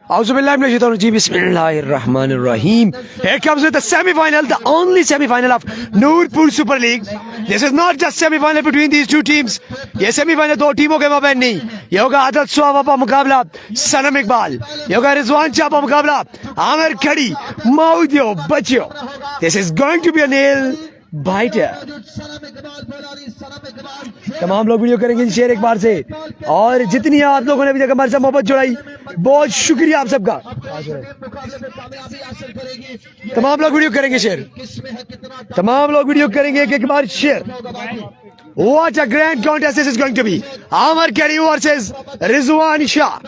Bismillahirrahmanirrahim. Here comes with the semi-final, the only semi-final of Noorpur Super League. This is not just semi-final between these two teams. ये semi-final दो टीमों के माबैन नहीं. ये होगा आदत स्वाबा का मुकाबला सनम इकबाल. ये होगा रिजवान शाह का मुकाबला आमिर खड़ी. माउदियो बच्चियों. This is going to be a nail biter. तमाम लोग वीडियो करेंगे शेयर एक बार से, और जितनी आप लोगों ने अभी तक हमारे साथ मोहब्बत जुड़ाई, बहुत शुक्रिया आप सबका. तमाम लोग वीडियो करेंगे शेयर, तमाम लोग वीडियो करेंगे एक बार share. What a grand contest this is going to be. Amar Kadi versus Rizwan Shah.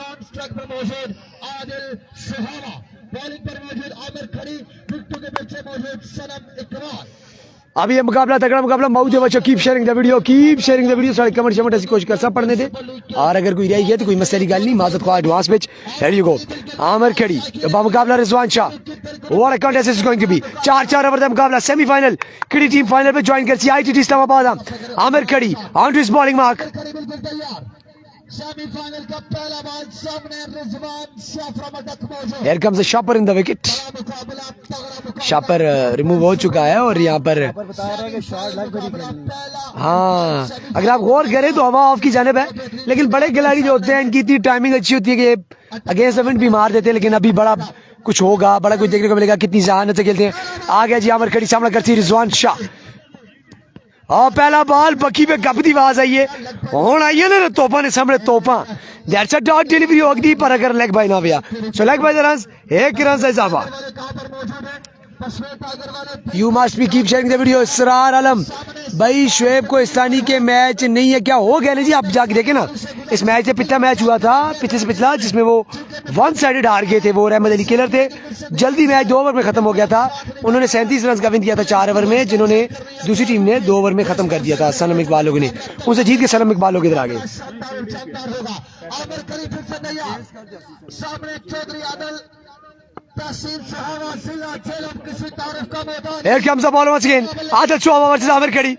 अभी ये मुकाबला तगड़ा मुकाबला मौजूद बच्चों. कीप शेयरिंग द वीडियो सारे कमेंट शमेंट ऐसी कोशिश कर सब पढ़ने दे, और अगर कोई रह गया तो कोई मसले की गल नहीं, माजत को एडवांस में. हियर यू गो. आमिर खड़ी मुकाबला Rizwan Shah. What a contest is going to be. 4 over का मुकाबला. सेमीफाइनल खड़ी टीम फाइनल पे ज्वाइन करती है ITT Islamabad. Aamir Khadi on to his bowling mark. Semifinal का पहला बॉल सामने रिजवान शाह फ्रॉम द डक मौजूद. Here comes the shopper in the wicket. Shopper remove हो चुका है और यहाँ पर हाँ, अगर आप गौर करें तो हवा ऑफ की जानिब है, लेकिन बड़े खिलाड़ी जो होते हैं इनकी इतनी टाइमिंग अच्छी होती है कि अगेंस्ट विंड भी मार देते हैं. लेकिन अभी बड़ा कुछ होगा, बड़ा कुछ देखने को मिलेगा, कितनी जहानत से खेलते हैं. आ गया जी आमिर खड़ी, सामना करती है रिजवान शाह. और पहला बॉल बकी पे गप दी आवाज आई है, हुण आई है ना तोपा ने सामने तोपा. दैट्स अ डॉट डिलीवरी होगी, पर अगर लेग बाय ना गया सो लेग बाय द रन, एक रन से इजाफा. You must be keep sharing the video. इसरार आलम भाई, शुएब को इस्तानी के मैच नहीं है क्या? हो गया ना जी, आप जाके देखे ना. इस मैच से पिछला मैच हुआ था, पिछले से पिछला, जिसमें वो वन साइडेड हार गए थे. वो रहमत अली किलर थे. जल्दी मैच 2 ओवर में खत्म हो गया था. उन्होंने 37 रन का विन किया था 4 ओवर में, जिन्होंने दूसरी टीम ने 2 ओवर में खत्म कर दिया था. सनम इकबाल लोगों ने उनसे जीत के सनम इकबाल लोग इधर आ गए. Here comes the ball once again. Adil Shuaba versus Amir Khadi.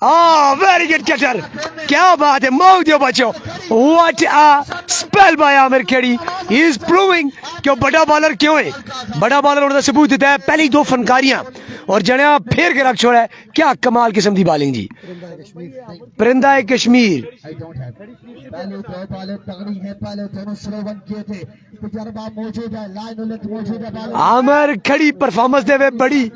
Oh, very good cutter. क्या बात है, मौक दियो बच्चों. What a spell by Amir Khadi. He is proving कि वो बड़ा बॉलर क्यों है. बड़ा बॉलर होने का सबूत देता है पहली 2 फनकारियां, और जड़ा फेर के रख छोड़ा है. क्या कमाल किस्म की बॉलिंग जी. परिंदा है कश्मीर. आमिर खड़ी परफॉर्मेंस दे वे बड़ी,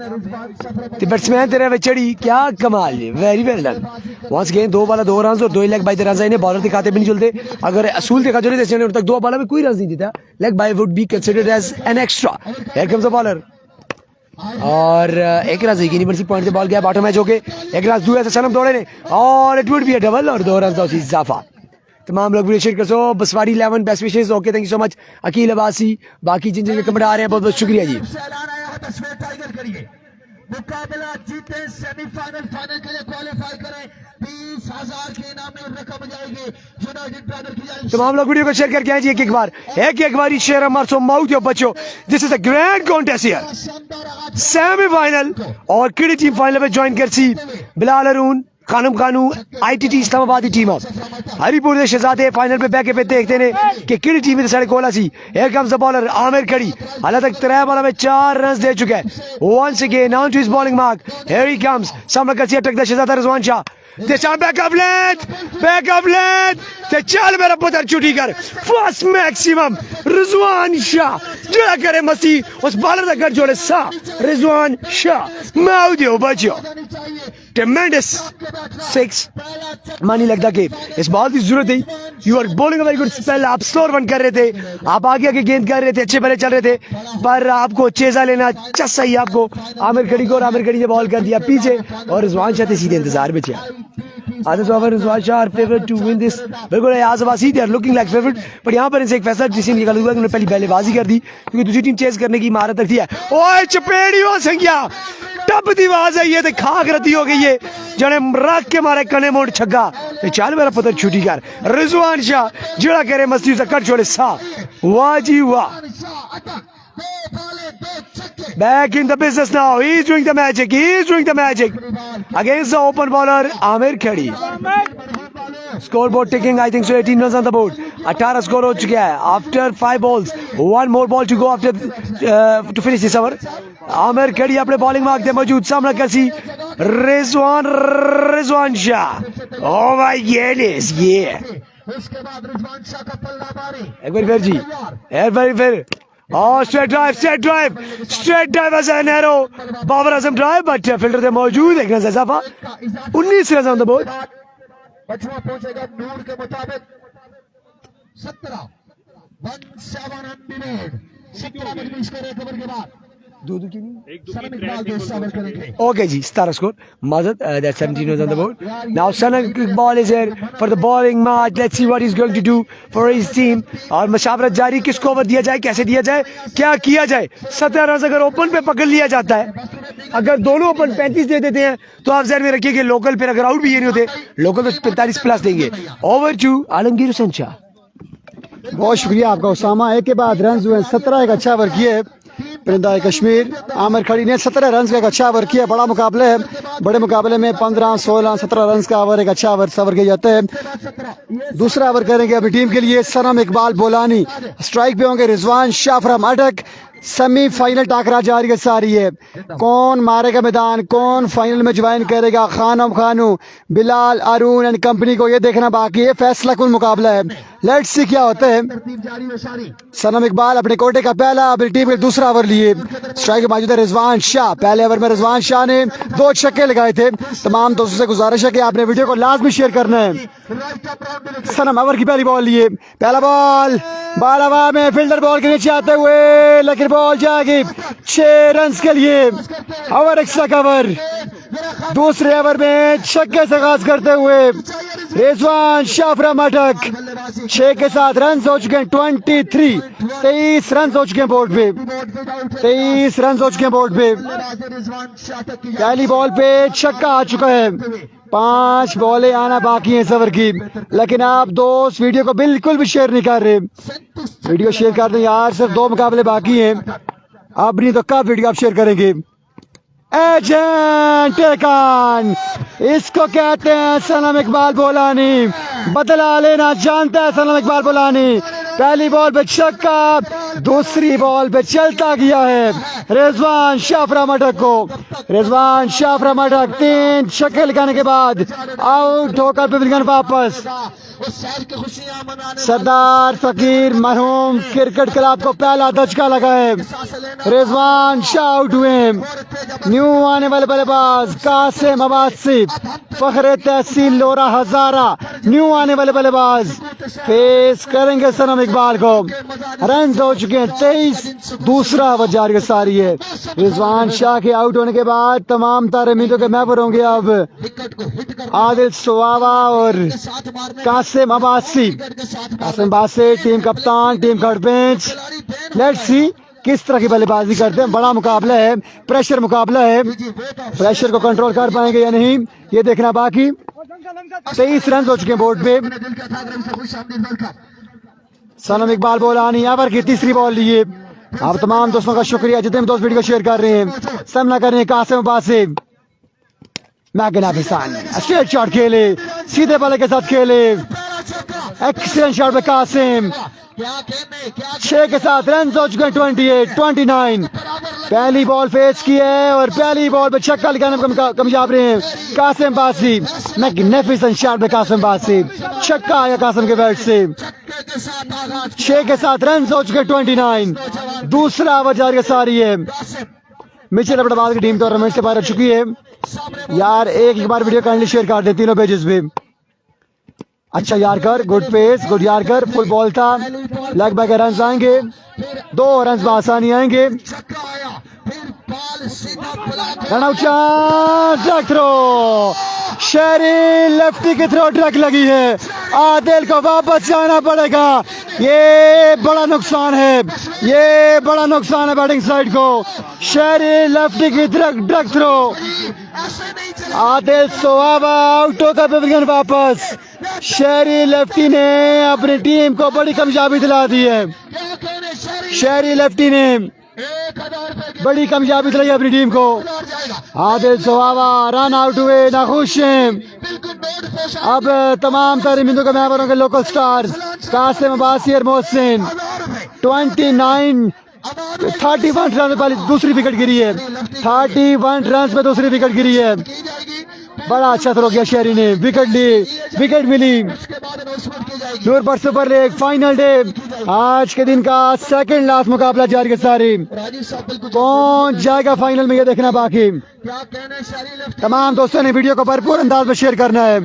बैट्समैन तेरे वे चढ़ी. क्या कमाल है, very well done. Once again 2 ball 2 run और 2 लेग बाय द रन. इन्हें बॉलर दिखाते भी नहीं चलते. अगर असूल देखा चले जैसे तक 2 बॉल में कोई रन नहीं देता, leg bye would be considered as an extra. Here comes the bowler, और एक रन की यूनिवर्सिटी पॉइंट से बॉल गया बॉटम मैच होके. एक रन दूर से सनम दौड़े ने, और it would be a double, और 2 रन का इजाफा. तमाम लोग वीडियो शेयर कर सो. बसवाड़ी 11 best wishes. Okay, thank you so much. Aqeel Abbasi, बाकी जिन जिन कमेंट आ रहे हैं बहुत बहुत शुक्रिया जी. मुकाबला जीते, सेमीफाइनल फाइनल के लिए क्वालिफाई करें, 20,000 के इनाम में रकम जाएगी यूनाइटेड ब्रदर की जाएगी. तमाम लोग वीडियो को शेयर करके आए जी. एक बार ही शेयर हमारे सो माउथ बच्चों. This is a grand contest here. Semifinal और किडी टीम फाइनल में ज्वाइन करसी बिलाल अरून, खानम खानू, आईटीटी इस्लामाबाद की टीम. हरिपुर के शहजादे फाइनल पे बैके पे देखते ने कि किड़ी टीम साढ़े कोला सी. Here comes the bowler Amir Khadi. हालांकि तक 3 बॉल में 4 रन दे चुका है. Once again on to his bowling mark. Here he comes. सामना करती है टक द शहजादा रिजवान शाह. बैकअप लेंथ ते चल मेरा पुत्र छुट्टी कर. फर्स्ट मैक्सिमम रिजवान शाह जरा करे मस्ती उस बॉलर का कर जोड़े सा. रिजवान शाह मैं दियो बच्चों. ट्रेमेंडस 6. मानी लगता कि इस बॉल की जरूरत थी. You are bowling very good spell. आप स्लो रन कर रहे थे, आप आगे आगे गेंद कर रहे थे, अच्छे पहले चल रहे थे, पर आपको चेजा लेना चस्सा ही आपको आमिर खड़ी को, और आमिर खड़ी ने बॉल कर दिया पीछे, और रिजवान शाह सीधे इंतजार में थे. Rizwan Shah favourite to win this. बिल्कुल आज़ाबासी they are looking like favourite, पर यहाँ पर इनसे एक फैसला डिसीजन निकाला हुआ कि उन्होंने पहली बल्लेबाजी कर दी, क्योंकि दूसरी टीम चेस करने की महारत रखती है. ओए चपेड़ी हो संख्या टप दी आवाज आई है, खाक रद्दी हो गई है. जने रख के मारे कने मोड़ छग्गा. चल मेरा पुत्र छुट्टी कर. रिजवान शाह जड़ा करे मस्ती से कट छोड़े सा. वाह जी वाह. Back in the business now. He's doing the magic. Against the open bowler Amir Khadi. Scoreboard ticking I think so 18 run on the board 18 score हो चुका है after 5 balls 1 more ball to go after to finish this over Amir Khadi अपने bowling में आगे मौजूद सामना करसी रिजवान शाह ओ भाई ये उसके बाद रिजवान शाह का पल्ला मारे एक बार फिर जी एक बार फिर straight drive as an arrow Babar Azam drive but fielder थे मौजूद एक रन इजाफा 19 रन ऑन द बोर्ड बचवा पहुंचेगा नूर के मुताबिक 17 17 रन करे कवर के बाद दूध की नहीं सनम इकबाल भी हिस्सा करेंगे Okay, ji 17 score. Mazad, that's 17 was on the board. Now Sanam Iqbal is here for the bowling match. Let's see what he's going to do for his team. और मशावरत जारी किसको ओवर दिया जाए कैसे दिया जाए क्या किया जाए 17 रन अगर ओपन पे पकड़ लिया जाता है अगर दोनों ओपन 35 दे देते हैं तो आप जहन में रखिए कि लोकल पे अगर आउट भी ये नहीं होते लोकल तो 45 प्लस देंगे ओवर टू आलमगीर हुसैन शाह बहुत शुक्रिया आपका उसामा एक के बाद रन हुए 17 एक अच्छा ओवर किए परिंदा कश्मीर आमिर खड़ी ने 17 रन का एक अच्छा ओवर किया बड़ा मुकाबला है बड़े मुकाबले में 15 16 17 रन का ओवर एक अच्छा ओवर किया जाता है दूसरा ओवर करेंगे अपनी टीम के लिए सनम इकबाल बोलानी स्ट्राइक पे होंगे रिजवान शाह फ्रॉम अटक सेमीफाइनल टाकरा जारी सारी है कौन मारेगा मैदान कौन फाइनल में ज्वाइन करेगा खानम खानू बिलाल अरुण एंड कंपनी को ये देखना बाकी है फैसला कुल मुकाबला है लेट्स सी क्या होता है सनम इकबाल अपने कोटे का पहला अपनी टीम के दूसरा ओवर लिए स्ट्राइक मौजूद है रिजवान शाह पहले ओवर में रिजवान शाह ने 2 छक्के लगाए थे तमाम दोस्तों से गुजारिश है कि आपने वीडियो को लाजमी शेयर करना है सनम ओवर की पहली बॉल लिए पहला बॉल बाल हवा में फील्डर बॉल के नीचे आते हुए लेकिन बॉल जाएगी 6 रन के लिए ओवर एक्स्ट्रा कवर दूसरे ओवर में छक्के से आगाज करते हुए रिजवान शाह फ्रॉम अटक 6 के साथ रन हो चुके हैं 23 रन हो चुके हैं बोर्ड पे 23 रन हो चुके हैं बोर्ड पे पहली बॉल पे छक्का आ चुका है 5 बॉलें आना बाकी हैं सवर की लेकिन आप दोस्त वीडियो को बिल्कुल भी शेयर नहीं कर रहे वीडियो शेयर कर दें यार सिर्फ 2 मुकाबले बाकी हैं अब नहीं तो कब वीडियो आप शेयर करेंगे एजेंट टेकन इसको कहते हैं सनम इकबाल बोलानी बदला लेना जानता है सनम इकबाल बोलानी पहली बॉल पे छक्का दूसरी बॉल पे चलता गया है रिजवान शाह फ्रॉम अटक को रिजवान शाह फ्रॉम अटक 3 छक्के लगाने के बाद आउट होकर पवेलियन वापस सरदार फकीर मरहूम क्रिकेट क्लब को पहला दचका लगा है रिजवान शाह आउट हुए न्यू आने वाले बल्लेबाज कासिम अब्बासी फखरे तहसील लोरा हजारा न्यू आने वाले बल्लेबाज फेस करेंगे सनम इकबाल को रन हो चुके हैं 23 दूसरा ओवर जारी सारी है रिजवान शाह के आउट होने के बाद तमाम तारे उम्मीदों के महफूज होंगे अब आदिल सुवावा और कासिम अब्बासी टीम कप्तान team third bench let's see किस तरह की बल्लेबाजी करते हैं बड़ा मुकाबला है प्रेशर मुकाबला है प्रेशर को कंट्रोल कर पाएंगे या नहीं ये देखना बाकी 23 रन हो चुके हैं बोर्ड पे सनम इकबाल बोलानी ओवर की तीसरी बॉल लिए आप तमाम दोस्तों का शुक्रिया जितने दोस्त वीडियो शेयर कर रहे हैं सामना कर रहे हैं Qasim Abbasi magnificent straight shot खेले सीधे बल्ले के साथ खेले एक्सीलेंट शॉट पे कासिम 6 के साथ रन हो चुके हैं 29 पहली बॉल फेस की है और पहली बॉल पे छक्का लगाने में कामयाब रहे हैं कासिम अब्बासी मैग्निफिसेंट शॉट पे कासिम अब्बासी छक्का आया कासिम के बैट से 6 के साथ रन हो चुके हैं 29 दूसरा ओवर जारी सारी है मिचेल अब्बासी की टीम टूर्नामेंट से बाहर हो चुकी है यार एक बार वीडियो काइंडली शेयर कर दे तीनों पेजेस पे अच्छा यार कर गुड पेस गुड यार कर फुल बॉल था लेग बैक रन आएंगे 2 रन आसानी आएंगे रन आउट ट्रैक थ्रो शेरी लेफ्टी की थ्रो ट्रैक लगी है आदिल को वापस जाना पड़ेगा ये बड़ा नुकसान है बैटिंग साइड को शेरी लेफ्टी की ट्रैक थ्रो आदिल सोहाबा आउट होकर पवेलियन वापस शेरी लेफ्टी ने अपनी टीम को बड़ी कामयाबी दिला दी है शेरी लेफ्टी ने 1000 रुपए की बड़ी कामयाबी दिलाई अपनी टीम को। जाएगा। आदिल सुहावा रन आउट हुए, नाखुश हैं। बिल्कुल नोट पोषण अब तमाम तारीमिंदों के मेहमानों के लोकल स्टार्स कासिम अब्बासी और मोहसिन 29 31 रन पर दूसरी विकेट गिरी है। 31 रन पे दूसरी विकेट गिरी है। की जाएगी। बड़ा अच्छा थ्रो किया शहरी ने, विकेट ली, विकेट मिली। उसके बाद अनाउंसमेंट की जाएगी। Noorpur super league final day, आज के दिन का सेकंड लास्ट मुकाबला जारी के सारी। राजीव साहब बिल्कुल कौन जाएगा फाइनल में ये देखना बाकी। क्या कहने शहरी लेफ्ट तमाम दोस्तों ने वीडियो को भरपूर अंदाज में शेयर करना है।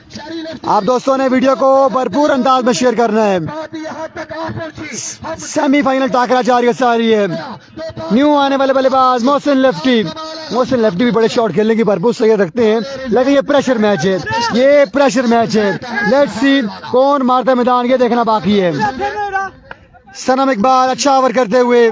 शहरी लेफ्ट आप दोस्तों ने वीडियो को भरपूर अंदाज में शेयर करना है। बात यहाँ तक आ पहुंची। हम सेमीफाइनल टाकरा जारी सारी है। न्यू आने वाले बल्लेबाज मोहसिन लेफ्टी। मोहसिन लेफ्टी भी बड़े शॉट खेलने की भरपूर सही रखते हैं, लेकिन ये प्रेशर मैच है, ये प्रेशर मैच है। लेट्स सी कौन मारता है मैदान, ये देखना बाकी है। सनम इकबाल अच्छा ओवर करते हुए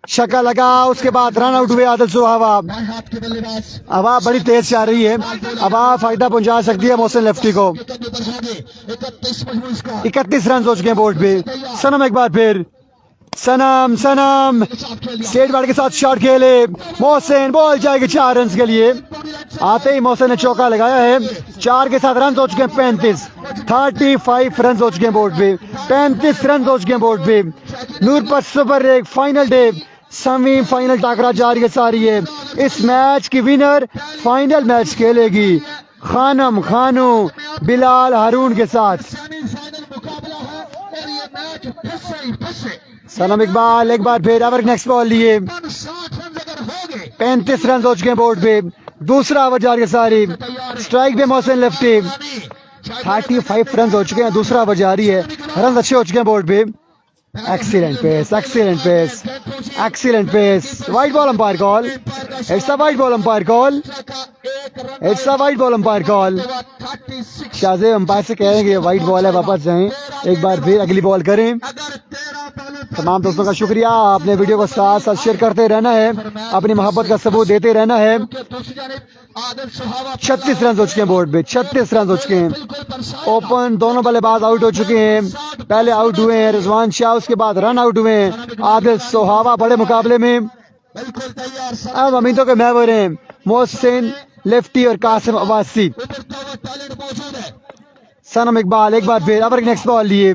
छक्का लगा, उसके बाद रन आउट हुए आदिल सुहावा। बाएं हाथ के बल्लेबाज हवा बड़ी तेज जा रही है, हवा फायदा पहुंचा सकती है मोहसिन लेफ्टी को। 31 मजमूई स्कोर। 31 रन हो चुके हैं बोर्ड पे। सनम एक बार फिर, सनम सनम स्टेट बॉल के साथ शॉट खेले, मोहसिन बॉल जाएगी 4 रन के लिए। आते ही मोहसिन ने चौका लगाया है, 4 के साथ रन हो चुके हैं 35। 35 रन हो चुके हैं बोर्ड पे, 35 रन हो चुके हैं बोर्ड पे। Noorpur super league final day, semifinal टाकरा जारी है सारी है। इस मैच की विनर फाइनल मैच खेलेगी खानम खानू बिलाल हारून के साथ। सेमीफाइनल मुकाबला है और ये मैच फिर से सनम इकबाल एक बार फिर ओवर नेक्स्ट बॉल लिए, 60 रन अगर हो गए 35 रन हो चुके हैं बोर्ड पे। दूसरा ओवर जारी है सारी, स्ट्राइक पे मोहसिन लेफ्टी। 35 रन हो चुके हैं, दूसरा ओवर जारी है, रन अच्छे हो चुके हैं बोर्ड पे। Excellent pace, excellent pace, excellent pace. Wide ball umpire call, it's a wide ball umpire call, it's a wide ball umpire call. Shahzeb umpire से कह रहे हैं कि वाइड बॉल है, वापस जाएं, एक बार फिर अगली बॉल करें। तमाम दोस्तों का शुक्रिया, आपने वीडियो को साथ साथ शेयर करते रहना है, अपनी मोहब्बत का सबूत देते रहना है। 36 रन हो चुके हैं बोर्ड पे, 36 रन हो चुके हैं। ओपन दोनों बल्लेबाज आउट हो चुके हैं, पहले आउट हुए हैं रिजवान शाह, उसके बाद रन आउट हुए हैं आदिल सुहावा बड़े मुकाबले में। बिल्कुल तैयार अब अमीनों के महवर हैं मोहसिन लेफ्टी और कासिम अब्बासी। मौजूद है। सनम इकबाल एक बार फिर ओवर नेक्स्ट बॉल लिए,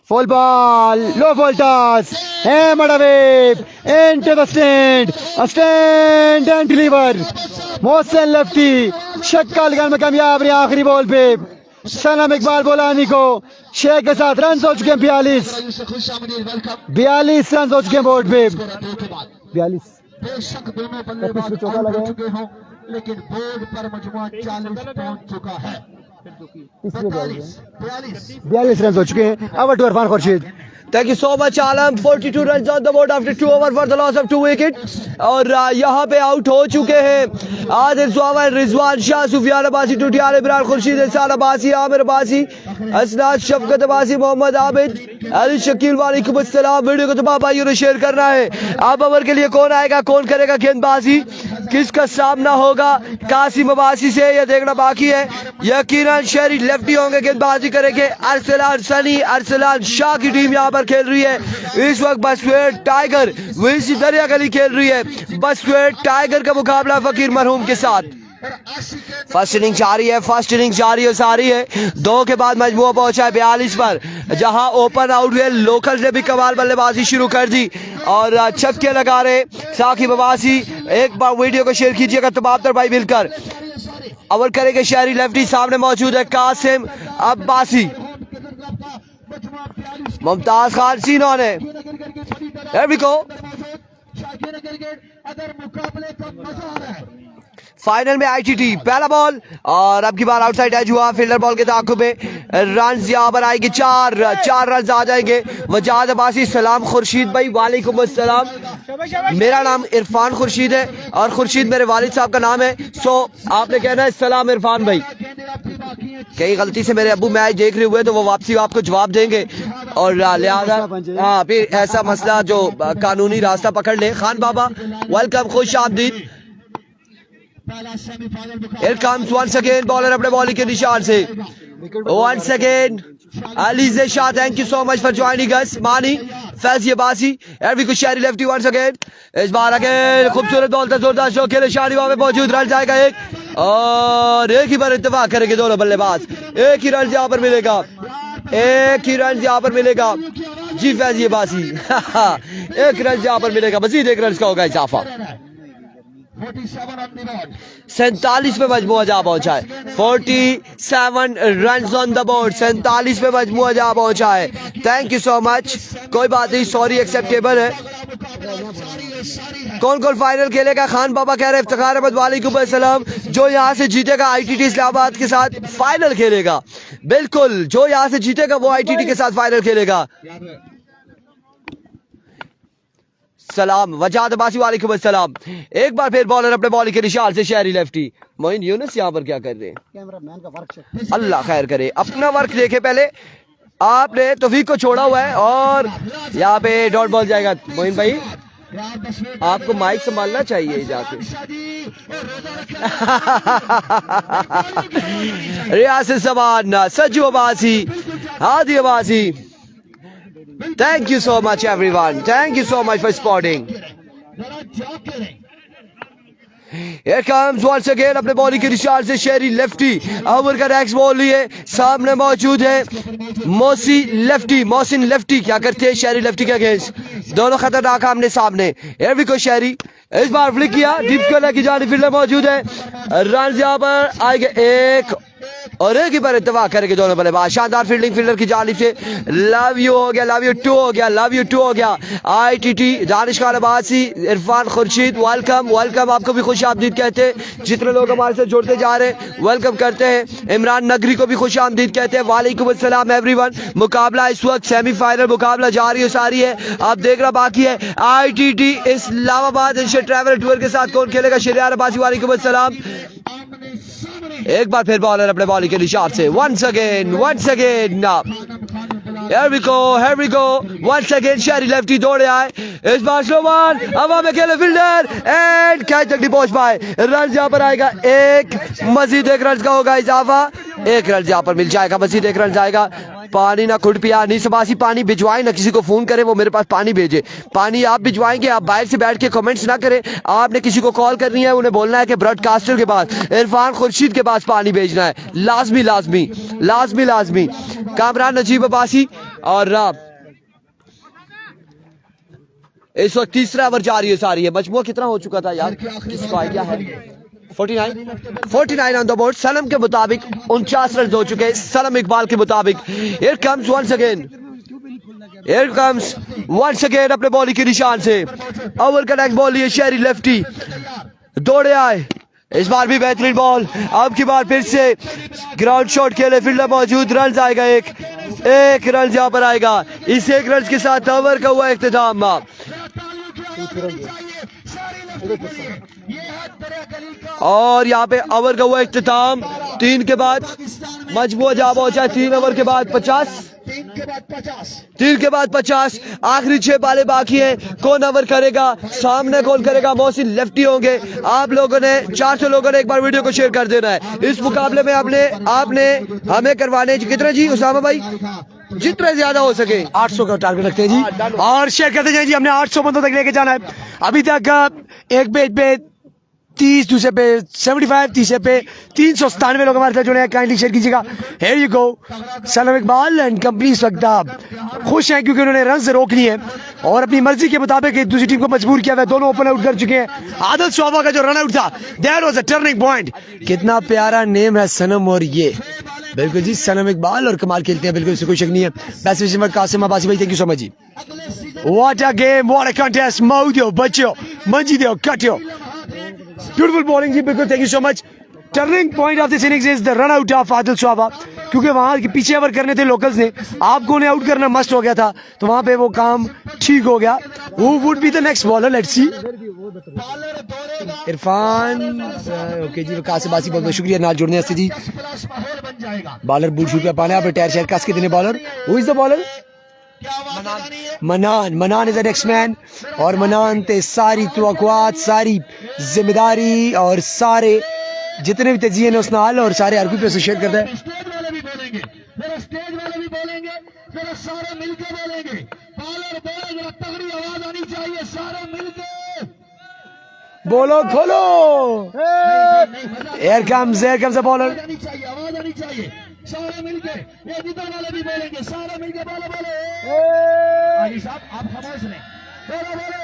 full ball, low ball toss, hammer away into the stand, stand and deliver. Mohsin lefty छक्का लगाने में कामयाब रहे आखिरी बॉल पे। सनम इकबाल बोलानी को 6 के साथ रन हो चुके हैं 42 रन हो चुके हैं बोर्ड पे। 42 बेशक दोनों बल्लेबाज चौका आउट हो लगाए। चुके हों, लेकिन बोर्ड पर मजमुआ 40 पहुंच चुका है। 42 रन हो चुके हैं। Over to Irfan Khurshid. Thank you so much, Alam. 42 runs on the board after 2 overs for the loss of 2 wickets. और यहाँ पे आउट हो चुके हैं आदिल सुहावा, रिजवान शाह, सुफियान अब्बासी, टूटियाल इमरान, खुर्शीद एहसान अब्बासी, आमिर अब्बासी, असनाद शफकत अब्बासी, मोहम्मद आबिद, अली शकील। वालेकुम अस्सलाम। वीडियो को तमाम भाइयों ने शेयर करना है। अब ओवर के लिए कौन आएगा, कौन करेगा गेंदबाजी, किसका सामना होगा कासिम अब्बासी से, यह देखना बाकी है। यकीनन शहरी लेफ्टी होंगे, गेंदबाजी करेंगे अरसलान सनी, अरसलान शाह की टीम यहाँ पर खेल रही है इस वक्त। बसवेट टाइगर वीसी दरिया गली खेल रही है। बसवेट टाइगर का मुकाबला फकीर मरहूम के साथ। फर्स्ट इनिंग जारी है, फर्स्ट इनिंग जारी है सारी है। 2 के बाद मजमुआ पहुंचा है 42 पर, जहां ओपन आउट हुए लोकल ने भी कमाल बल्लेबाजी शुरू कर दी और छक्के लगा रहे साकिब अब्बासी। एक बार वीडियो को शेयर कीजिएगा तमाम भाई मिलकर। ओवर करेंगे शहरी लेफ्टी, सामने मौजूद है कासिम अब्बासी, मुमताज खान सीनो ने। फाइनल में आईटीटी पहला बॉल और अब की बार आउटसाइड एज हुआ, फील्डर बॉल के ताक़ुब में रन यहाँ पर आएंगे, 4 रन आ जाएंगे। वजाद अब्बासी, सलाम खुर्शीद भाई, वालेकुम अस्सलाम। मेरा नाम इरफान खुर्शीद है और खुर्शीद मेरे वालिद साहब का नाम है, सो आपने कहना है सलाम इरफान भाई। कहीं गलती से मेरे अब्बू मैच देख रहे हुए तो वो वापसी आपको जवाब देंगे और लिहाजा हाँ फिर ऐसा मसला जो कानूनी रास्ता पकड़ ले। खान बाबा वेलकम, खुश आमदीद। Here comes once again bowler अपने बॉलिंग के निशान से। Once again Alize Shah, thank you so much for joining us. Mani Faizi Abbasi and we शहरी लेफ्टी वंस अगेन। इस बार अगेन खूबसूरत बॉल था, जोरदार शॉट खेले शानी वहां पे मौजूद, रन जाएगा एक और एक ही बार इत्तेफाक करेंगे दोनों बल्लेबाज। एक ही रन यहाँ पर मिलेगा, एक ही रन यहाँ पर मिलेगा जी फैजी अब्बासी। एक रन यहाँ पर मिलेगा, मजीद एक रन का होगा इजाफा। 47 पे मजमुआ जा पहुंचा है, 47 रन ऑन द बोर्ड, 47 पे मजमुआ जा पहुंचा है। थैंक यू सो मच, कोई बात नहीं, सॉरी एक्सेप्टेबल है। कौन कौन फाइनल खेलेगा? खान बाबा कह रहे हैं इफ्तिखार अहमद वालेकुम अस्सलाम, जो यहाँ से जीतेगा आईटीटी इस्लामाबाद के साथ फाइनल खेलेगा। बिल्कुल, जो यहाँ से जीतेगा वो आईटीटी के साथ फाइनल खेलेगा। सलाम वजाद अब्बासी वालेकुम अस्सलाम। एक बार फिर बॉलर अपने बॉलिंग के निशान से शहरी लेफ्टी मोइन यूनुस यहाँ पर क्या कर रहे हैं? कैमरामैन का वर्क। अल्लाह खैर करे, अपना वर्क देखे पहले। आपने तौफीक को छोड़ा हुआ है और यहाँ पे डॉट बॉल जाएगा। मोइन भाई आपको माइक संभालना चाहिए जाके। रियासत समान, Sajju Abbasi, Hadi Abbasi, thank you so much everyone, thank you so much for spotting. Here comes once again अपने बॉलिंग के निशान से शहरी लेफ्टी, ओवर का नेक्स्ट बॉल लिए सामने मौजूद है मोहसिन लेफ्टी। क्या करते हैं शहरी लेफ्टी के अगेंस्ट, दोनों खतरनाक आमने सामने। Here we go शहरी, इस बार फ्लिक किया, डीप कॉर्नर की जानिब फील्डर मौजूद है, रन यहाँ पर आएंगे एक और एक ही पर इत्तेफाक करेंगे दोनों बल्लेबाज। शानदार फील्डिंग फील्डर की जानिब से। लव यू हो गया, लव यू टू हो गया, लव यू टू हो गया। ITT Danish Khan Abbasi, Irfan Khurshid, welcome welcome, आपको भी खुश आमदीद कहते हैं। जितने लोग हमारे साथ जुड़ते जा रहे हैं वेलकम करते हैं। इमरान नगरी को भी खुश आमदीद कहते हैं। वालेकुम अस्सलाम एवरीवन। मुकाबला इस वक्त सेमीफाइनल मुकाबला जारी है, सारी है, आप देखना बाकी है। आईटीटी इस्लामाबाद ट्रैवल टूर के साथ कौन खेलेगा? शरियार अब्बासी वालेकुम अस्सलाम। एक बार फिर बॉलर अपने बॉलिंग के निशान से once again here we go once again शहरी लेफ्टी दौड़े आए, इस बार स्लो बॉल हवा में खेले फील्डर एंड कैच तक नहीं पहुंच पाए। रन यहाँ पर आएगा एक, मजीद एक रन का होगा इजाफा, एक रन यहाँ पर मिल जाएगा, मजीद एक रन जाएगा। पानी ना खुद पिया नहीं सबासी, पानी भिजवाएं ना, किसी को फोन करे वो मेरे पास पानी भेजे। पानी आप भिजवाएंगे, आप बाहर से बैठ के कमेंट्स ना करें, आपने किसी को कॉल करनी है, उन्हें बोलना है कि ब्रॉडकास्टर के पास इरफान खुर्शीद के पास पानी भेजना है, लाजमी लाजमी लाजमी लाजमी। कामरान नजीब अब्बासी और इस वक्त तीसरा ओवर जारी है, सारी है। मजमुआ कितना हो चुका था यार, किसको आइडिया है? 49 ऑन द बोर्ड। सलम के मुताबिक 49 रन हो चुके हैं, सलम इकबाल के मुताबिक। Here comes once again अपने बॉलिंग के निशान से ओवर का नेक्स्ट बॉल लिए शहरी लेफ्टी दौड़े आए, इस बार भी बेहतरीन बॉल, अब की बार फिर से ग्राउंड शॉट खेले, फील्डर मौजूद, रन आएगा एक रन यहाँ पर आएगा। इस एक रन के साथ ओवर का हुआ इख्तिताम। और यहाँ पे ओवर का हुआ इख्तिताम, 3 के बाद मजबूत जा पहुंचा, 3 ओवर के बाद 50, 3 के बाद 50, आखिरी 6 बालें बाकी हैं, कौन ओवर करेगा, सामने कौन करेगा? मोहसिन लेफ्टी होंगे। आप लोगों ने 400 लोगों ने एक बार वीडियो को शेयर कर देना है। इस मुकाबले में आपने हमें करवाने कितना जी उसामा भाई? जितने ज्यादा हो सके 800 का टारगेट रखते हैं जी, और शेयर करते जाए जी। हमने 800 बंदों तक लेके जाना है। अभी तक एक पेज पे 30, दूसरे पे 75, तीसरे पे 397 लोग हमारे साथ जुड़े हैं, काइंडली शेयर कीजिएगा। Here you go, सलम इकबाल एंड कंपनी इस वक्त खुश हैं क्योंकि उन्होंने रन से रोक लिए हैं और अपनी मर्जी के मुताबिक एक दूसरी टीम को मजबूर किया हुआ है। दोनों ओपन आउट कर चुके हैं। आदिल शोभा का जो रन आउट था, that was a turning point. कितना प्यारा नेम है सनम, और ये बिल्कुल जी सनम इकबाल और कमाल खेलते हैं, बिल्कुल कोई शक नहीं है। बेस्ट विशेष कासिम अब्बासी भाई, थैंक यू सो मच जी। What a game, what a contest, मौदियो बच्चो मंजिदियो कटियो, ब्यूटीफुल बॉलिंग जी, बिल्कुल thank you so much. Turning point of this innings is the run out of Adil Shoba, क्योंकि वहां के पीछे ओवर करने थे लोकल्स ने, आपको उन्हें आउट करना मस्ट हो गया था, तो वहां पे वो काम ठीक हो गया। Who would be the next bowler? Let's see. Irfan okay जी, कासिम अब्बासी बहुत बहुत शुक्रिया नाल जुड़ने से जी। बॉलर बूट शूट पे पाने, आप टायर शेयर कस के देने bowler. Who is the bowler? मनान इज द नेक्स्ट मैन, और मनान ते सारी तवक्कुआत, सारी जिम्मेदारी और सारे जितने भी तजिए ने उस नाल और सारे आरपी पे से शेयर करता है। स्टेज वाले भी बोलेंगे, सारे मिलकर बोलेंगे। बॉलर बोले जरा तगड़ी आवाज आनी चाहिए सारे मिलके बोलो खोलो here comes the bowler आनी चाहिए आवाज आनी चाहिए सारे मिलके ये इधर वाले भी बोलेंगे सारे मिलके बोलो बोलो आजी साहब आप खामोश नहीं बोलो बोलो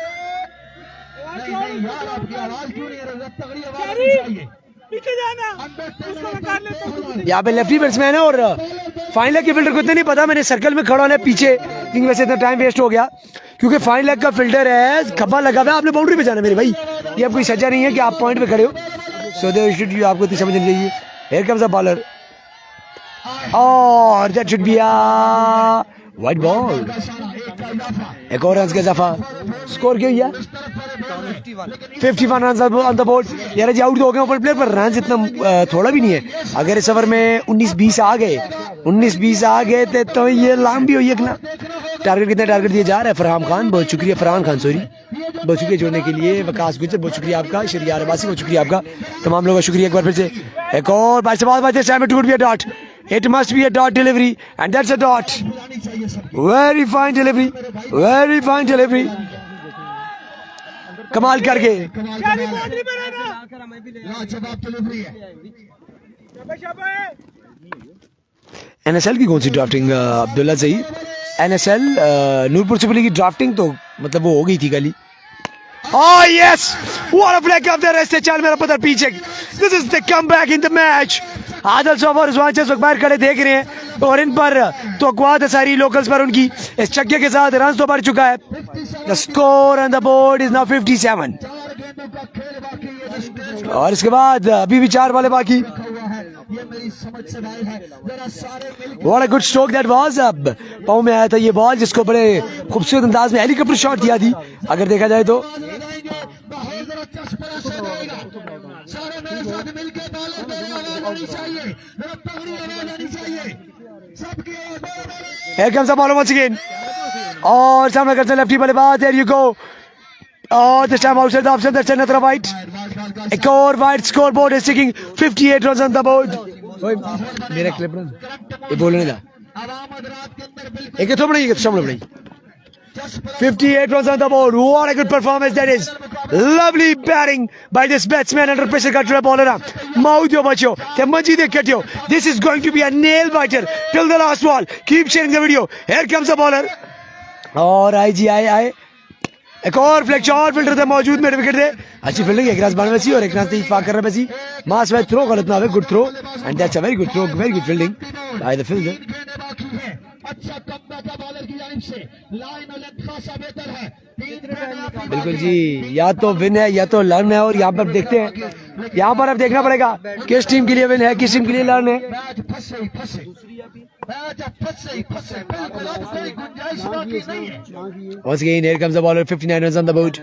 नहीं यार आपकी आवाज क्यों नहीं आ रही तगड़ी आवाज आनी चाहिए पीछे जाना उसको निकाल लेते यहाँ पे लेफ्टी बैट्समैन है और फाइन लेग के फील्डर को इतना नहीं पता मैंने सर्कल में खड़ा होना है पीछे लेकिन वैसे इतना टाइम वेस्ट हो गया क्योंकि फाइन लेग का फील्डर है खब्बा लगा हुआ है आपने बाउंड्री पे जाना मेरे भाई ये अब कोई सजा नहीं है कि आप पॉइंट पे खड़े हो सो दे शुड यू आपको इतनी समझनी चाहिए हियर कम्स द बॉलर और that should be a wide ball एक और रन का इजाफा स्कोर क्या हुआ 51 रन ऑन द बोर्ड यार जी आउट हो गए ओपन प्लेयर पर रन इतना थोड़ा भी नहीं है अगर इस ओवर में 19-20 आ गए थे तो ये लाम भी हुई ना टारगेट कितना टारगेट दिया जा रहा है फरहान खान बहुत शुक्रिया फरहान खान सॉरी बहुत शुक्रिया जोड़ने के लिए वकास गुजर बहुत शुक्रिया आपका शरियार अब्बासी बहुत शुक्रिया आपका तमाम लोगों का शुक्रिया एक बार फिर से एक और बात dot It must be a dot delivery and that's a dot. Very fine delivery. कमाल करके जवाब डिलीवरी है NSL की कौन सी ड्राफ्टिंग अब्दुल्ला सही NSL नूरपुर सुपर लीग की ड्राफ्टिंग तो मतलब वो हो गई थी कल Oh yes! What a flag up there! ऐसे चल मेरा पत्थर पीछे. This is the comeback in the match. Adil sofa और रिजवान चेस बाहर खड़े देख रहे हैं और इन पर तो अकवात है सारी लोकल्स पर उनकी इस छक्के के साथ रन तो बढ़ चुका है. The score on the board is now 57. और इसके बाद अभी भी 4 वाले बाकी. What a good stroke that was. अब पाँव में आया था ये बॉल जिसको बड़े खूबसूरत अंदाज में हेलीकॉप्टर शॉट दिया थी अगर देखा जाए तो Here comes the ball once again. और सामने करते हैं लेफ्टी बल्लेबाज. There you go. Oh, this time outside the option. That's another white. एक और white scoreboard is taking 58 runs on the board. मेरा क्लिप ना ये बोलने था एक तो बनाइए सामने बनाइए 58 runs on the board. What a good performance that is. Lovely batting by this batsman under pressure cut to the bowler. Maudio bacho. The manji de katyo. This is going to be a nail biter till the last ball. Keep sharing the video. Here comes the bowler. और आए एक और flex और filter थे मौजूद मेरे wicket थे अच्छी फील्डिंग एक रास बाण में सी और एक रास इत्तेफाक कर रहे हैं मास में थ्रो गलत ना हो good throw and that's a very good throw very good fielding by the fielder अच्छा कमबैक का बॉलर की जानिब से लाइन और लेंथ खासा बेहतर है बिल्कुल जी या तो विन है या तो लर्न है और यहाँ पर देखते हैं यहाँ पर अब देखना पड़ेगा किस टीम के लिए विन है किस टीम के लिए लर्न है Once again here comes the bowler 59 runs on the board.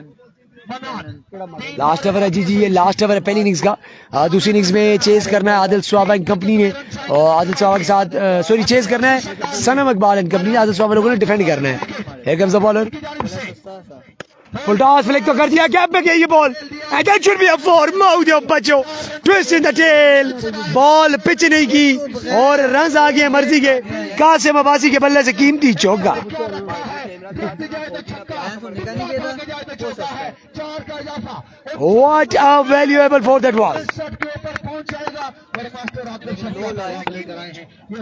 Last over है जी ये लास्ट ओवर है पहली इनिंग्स का दूसरी इनिंग्स में चेस करना है आदिल स्वाबा एंड कंपनी ने और आदिल स्वाबा के साथ सॉरी चेस करना है सनम इकबाल एंड कंपनी ने आदिल स्वाबा लोगों ने डिफेंड करना है here comes the bowler full toss flick तो कर दिया गैप में गई ये ball and that should be a four माउदियो बच्चो twist in the tail ball pitch नहीं की और रन्स आ गए मर्जी के कासिम अब्बासी के बल्ले से कीमती चौका What a valuable four that was.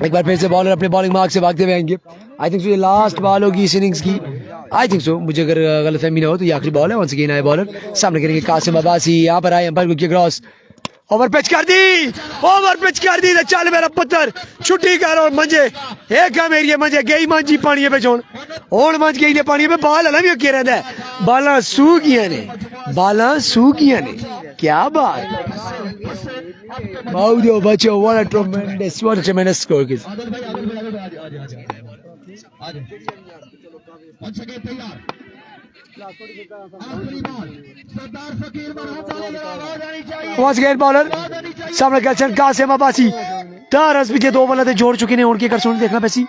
एक बार फिर से बॉलर अपने बॉलिंग मार्क से भागते हुए आएंगे आई थिंक सो ये लास्ट बॉल होगी इस इनिंग्स की आई थिंक सो मुझे अगर गलतफहमी ना हो तो ये आखिरी बॉल है वंस अगेन आए बॉलर सामने करेंगे कासिम अब्बासी यहाँ पर आए अंपायर को क्रॉस ओवर पिच कर दी चल मेरा पुत्र छुट्टी कर और मंजे एक मेरी मंजे गई मंजी पानी पे छोड़ और मंज गई ने पानी पे बाल हला भी रहा है बाला सूखिया ने क्या बात माउदियो बच्चो व्हाट अ ट्रेमेंडस स्कोर किस Once again bowler सामने कैप्टन कासिम अब्बासी 10 रन पीछे 2 बल्ले जोड़ चुके हैं उनके कर सुन देखना पैसी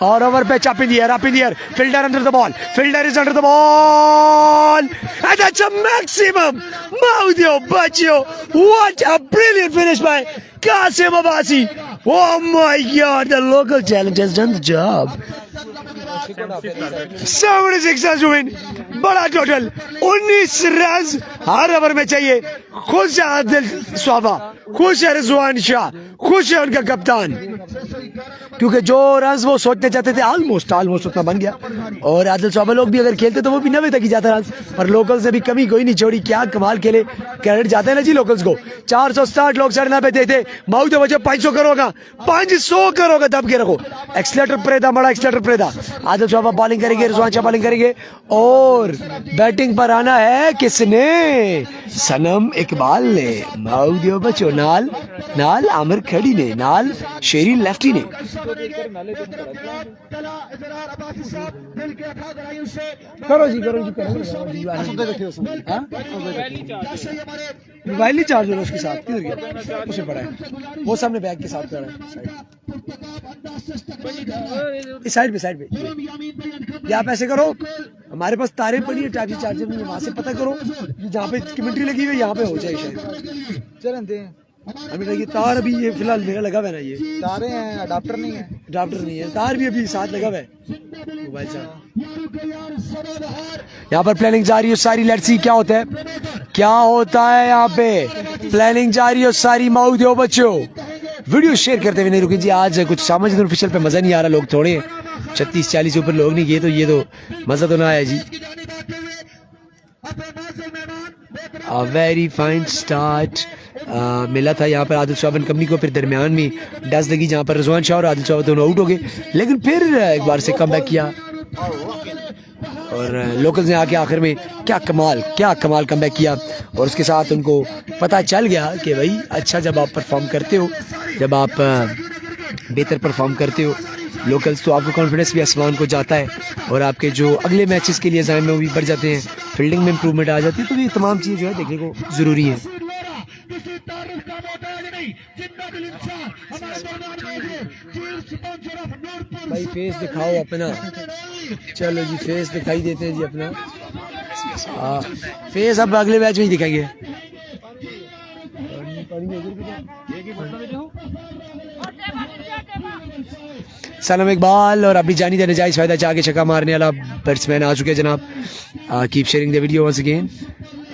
और ओवर पे up in the air fielder under the ball fielder is under the ball and that's a maximum माउदियो बच्चो what a brilliant finish by Qasim Abbasi oh my god the local challenge has done the job 76 run win, बड़ा total 19 run हर over में चाहिए। खुश है आदिल स्वाबा, खुश है रिजवान शाह, खुश है उनका कप्तान, क्योंकि जो रन वो सोचते चाहते थे ऑलमोस्ट उतना बन गया। और आदिल स्वाबा लोग भी अगर खेलते तो वो भी 90 तक ही जाता रन, पर लोकल्स ने भी कमी कोई नहीं छोड़ी। क्या कमाल खेले, क्रेडिट जाते हैं ना जी लोकल्स को। 460 लोग 90 थे, माऊ तो बच्चे 500 करोगा, 500 करोगा दब के रखो। एक्सलेटर प्रेदा, बड़ा एक्सलेटर प्रेदा। आदिल स्वाबा बॉलिंग करेंगे, रिजवान शाह बॉलिंग करेंगे और बैटिंग पर आना है किसने? सनम इकबाल ने। माऊ दियो बच्चो नाल नाल आमिर खड़ी ने, नाल शेरी लेफ्टी ने। करो जी करो जी मोबाइल नहीं चार्ज हो रहा उसके साथ, किधर गया? उसे पड़ा है वो सामने बैग के साथ खड़ा है। साइड पे या आप ऐसे करो, हमारे पास तारे पड़ी है टाइप चार्जर में, वहां से पता करो जहाँ पे कमेंट्री लगी हुई है यहाँ पे हो जाए शायद। चलन दे अभी लगी तार, अभी ये फिलहाल मेरा लगा हुआ है ना, ये तारे हैं, अडाप्टर नहीं है, तार भी अभी साथ लगा हुआ है मोबाइल से। यहाँ पर प्लानिंग जारी है सारी, लेट्स सी क्या होता है यहाँ पे। प्लानिंग जारी है सारी, माऊ दो बच्चों। वीडियो शेयर करते हुए नहीं रुके जी, आज कुछ समझ ऑफिशियल पे मजा नहीं आ रहा, लोग थोड़े 36-40 ऊपर लोग नहीं, ये तो मजा तो ना आया जी। वेरी फाइन स्टार्ट मिला था यहाँ पर आदिल स्वाबन कंपनी को, फिर दरमियान में डस लगी जहाँ पर रिजवान शाह और आदिल स्वाबन दोनों आउट हो गए, लेकिन फिर एक बार से कम बैक किया और लोकल्स ने आके आखिर में क्या कमाल कम बैक किया। और उसके साथ उनको पता चल गया कि भाई अच्छा जब आप परफॉर्म करते हो, जब आप बेहतर परफॉर्म करते हो लोकल्स, तो आपको कॉन्फिडेंस भी आसमान को जाता है और आपके जो अगले मैचेस के लिए ज़हन में वो भी बढ़ जाते हैं, फील्डिंग में इंप्रूवमेंट आ जाती है। तो ये तमाम चीज़ जो है देखने को ज़रूरी है। भाई फेस दिखाओ अपना, चलो जी फेस दिखाई देते हैं जी अपना। फेस अब अगले मैच में ही दिखाएंगे। सनम इकबाल और अभी जानी देने जायज फायदा चाह के छक्का मारने वाला बैट्समैन आ चुके हैं जनाब। Keep sharing the video once again.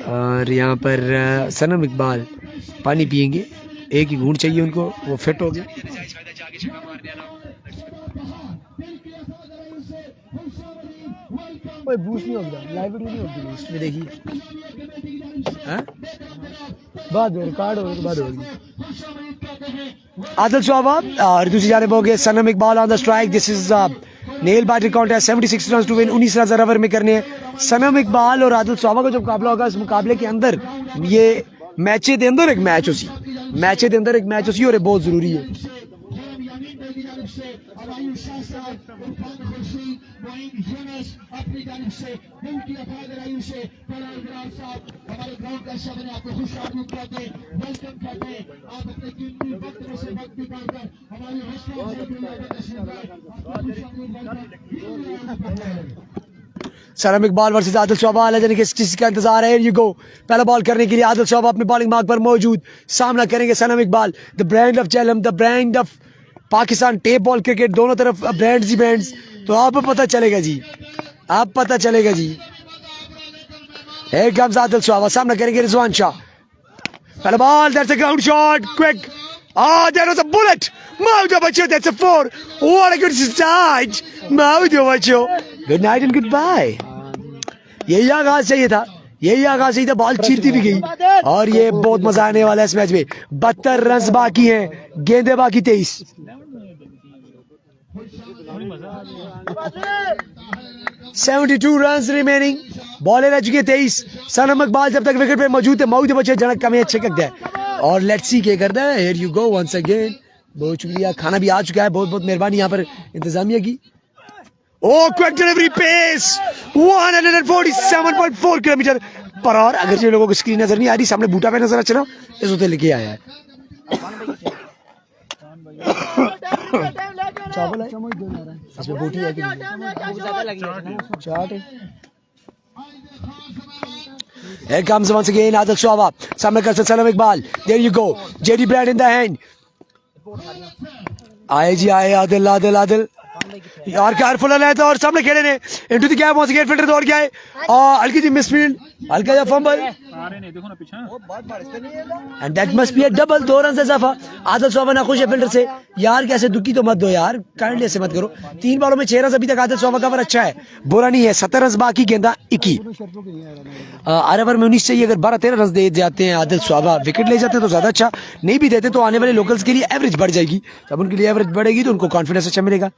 और यहाँ पर सनम इकबाल पानी पियेंगे, एक ही घूंट चाहिए उनको, वो फिट हो गए। बूस्ट नहीं होगा, लाइव वीडियो नहीं होगी बूस्ट में, देखिए बाद रिकॉर्ड होने के बाद होगी। आदिल स्वाबा और दूसरी जानिब हो गए Sanam Iqbal on the strike. This is nail biting contest, 76 run to win, 19 run over में करने हैं। सनम इकबाल और आदिल स्वाबा का जो मुकाबला होगा, इस मुकाबले के अंदर ये मैचे के अंदर एक मैच उसी और ये बहुत जरूरी है। सनम इकबाल वर्सेस आदिल स्वाबा, जाने किस चीज का इंतजार है। यू गो, पहला बॉल करने के लिए आदिल स्वाबा अपने बॉलिंग मार्क पर मौजूद, सामना करेंगे Sanam Iqbal. The brand of Jhelum, the brand of Pakistan, tape ball cricket, दोनों तरफ ब्रांड्स ही ब्रांड्स। तो आपको पता चलेगा जी, Here comes आदिल स्वाबा, सामना करेंगे रिजवान शाह। पहला ball, that's a ground shot, quick, that was a bullet. Maudio Bacho, that's a 4. What a good start. Maudio Bacho. Good night and goodbye. यही आगाज चाहिए था, बॉल चीरती भी गई और ये बहुत मजा आने वाला है इस मैच में। 72 रन बाकी हैं, गेंदे बाकी 23। 72 रन रिमेनिंग, बॉलें रह चुकी है 23। सनम इकबाल जब तक विकेट पे मौजूद है, माउद बच्चे जनक कम अच्छे करते हैं और लेट्स सी क्या करता है। Here you go once again, बहुत शुक्रिया, खाना भी आ चुका है, बहुत बहुत मेहरबानी यहाँ पर इंतजामिया की। Oh quick delivery pace, 147.4 kilometre per hour. अगर जो लोगों को स्क्रीन नजर नहीं आ रही, सामने बूटा पे नजर अच्छा इस होते लेके आया है। इसमें बूटी है कि चाट है। Here comes once again Adil स्वाबा, सामने कर सकते Sanam Iqbal. There you go, JD brand in the hand। आए जी आए आदिल। यार केयरफुल है तो और सामने खेले ने into the gap once again fielder दौड़ गया है और हल्की सी मिसफील्ड हल्का सा fumble and that must be a double 2 run से इजाफा आदिल स्वाबा नाखुश है फील्डर से यार कैसे दुखी तो मत दो यार काइंडली ऐसे मत करो 3 बॉलों में 6 रन अभी तक आदिल स्वाबा का ओवर अच्छा है बुरा नहीं है 70 रन बाकी गेंदा 21 हर ओवर में 19 चाहिए अगर 12-13 रन दे जाते हैं आदिल स्वाबा विकेट ले जाते हैं तो ज्यादा अच्छा नहीं भी देते तो आने वाले लोकल्स के लिए एवरेज बढ़ जाएगी जब उनके लिए एवरेज बढ़ेगी तो उनको कॉन्फिडेंस अच्छा मिलेगा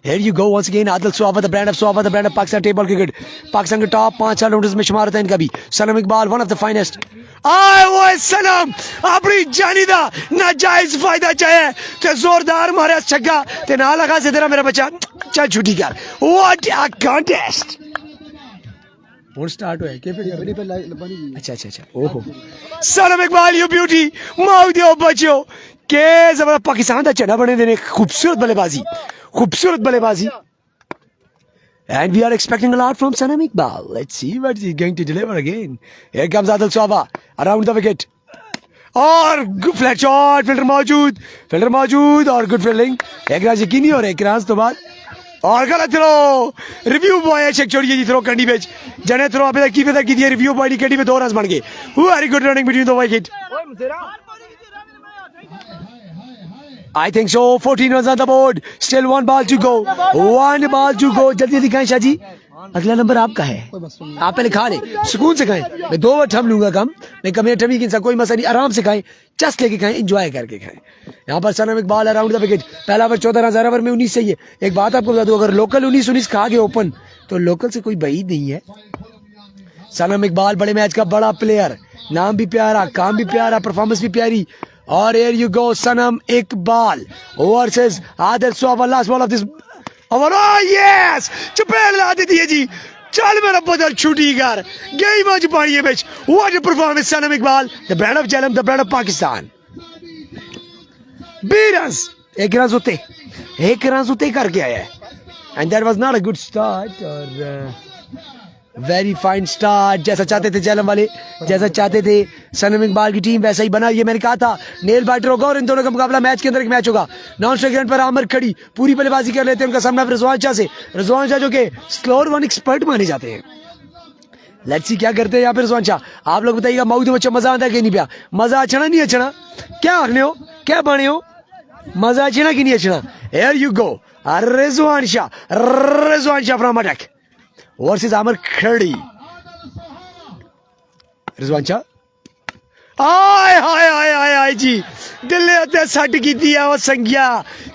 Here you go once again Adil Swaba the brand of Pakistan table cricket Pakistan के टॉप 5 ऑलराउंडर्स में शुमार होता है इनका भी Sanam Iqbal one of the finest आए वो सनम अपनी जानिदा नाजायज फायदा चाहे ते जोरदार मारे छक्का ते ना लगा से तेरा मेरा बच्चा चल छुट्टी कर व्हाट अ कॉन्टेस्ट और स्टार्ट हुआ है के अच्छा ओहो सनम इकबाल यू ब्यूटी माउ दियो बच्चो के जबरदस्त पाकिस्तान दा चढ़ा बने देने खूबसूरत बल्लेबाजी and we are expecting a lot from Sanam Iqbal. Let's see what he's going to deliver again. Here comes Adil Swaba around the wicket और good flat shot फिल्डर मौजूद और गुड फील्डिंग एक रन यकीनी और एक run तो बाद और गलत थ्रो रिव्यू बॉय चेक छोड़िए जी थ्रो कंडी बेच जने थ्रो अभी तक की दिए रिव्यू बॉय की कंडी में 2 रन बन गए very good running between the wicket I think so 14 runs on the board still 1 ball to go जल्दी दिखाएं शाह जी अगला नंबर आपका है आप पहले खा ले सुकून से खाएं मैं 2 बार ठम लूंगा कम मैं कम ठमी की कोई मसला नहीं आराम से खाएं चस लेके खाएं एंजॉय करके खाएं यहाँ पर सनम इकबाल अराउंड द विकेट पहला ओवर 14 रन ओवर में 19 चाहिए एक बात आपको बता दूं अगर लोकल 19 खा गए ओपन तो लोकल से कोई बईद नहीं है सनम इकबाल बड़े मैच का बड़ा प्लेयर नाम भी प्यारा काम भी प्यारा परफॉर्मेंस भी प्यारी और here you go Sanam Iqbal versus Adil Swaba last ball of this over oh yes चपेट ला दी है जी चल मेरा बदल छुट्टी कर गई मैच पानी match what a performance Sanam Iqbal the brand of Jhelum the brand of Pakistan 20 runs एक रन उते करके आया है and that was not a good start और वेरी फाइन स्टार्ट जैसा चाहते थे जैलम वाले जैसा चाहते थे सनम इकबाल की टीम वैसा ही बना ये मैंने कहा था नेल बाइटर होगा और इन दोनों का मुकाबला मैच के अंदर एक मैच होगा नॉन स्ट्राइक रेट पर आमर खड़ी पूरी बल्लेबाजी कर लेते हैं उनका सामना रिजवान शाह से रिजवान शाह जो कि स्लोअर वन एक्सपर्ट माने जाते हैं लेट्स सी क्या करते हैं यहाँ पे रिजवान शाह आप लोग बताइएगा माउद बच्चा मजा आता है कि नहीं पिया मजा अच्छा नहीं अच्छा क्या आखने हो क्या बने हो मजा अच्छा कि नहीं अच्छा here you go Rizwan Shah from attack versus आमर खड़ी रिजवान शाह आय जी दिल्ली उत्ते सट की वो संज्ञा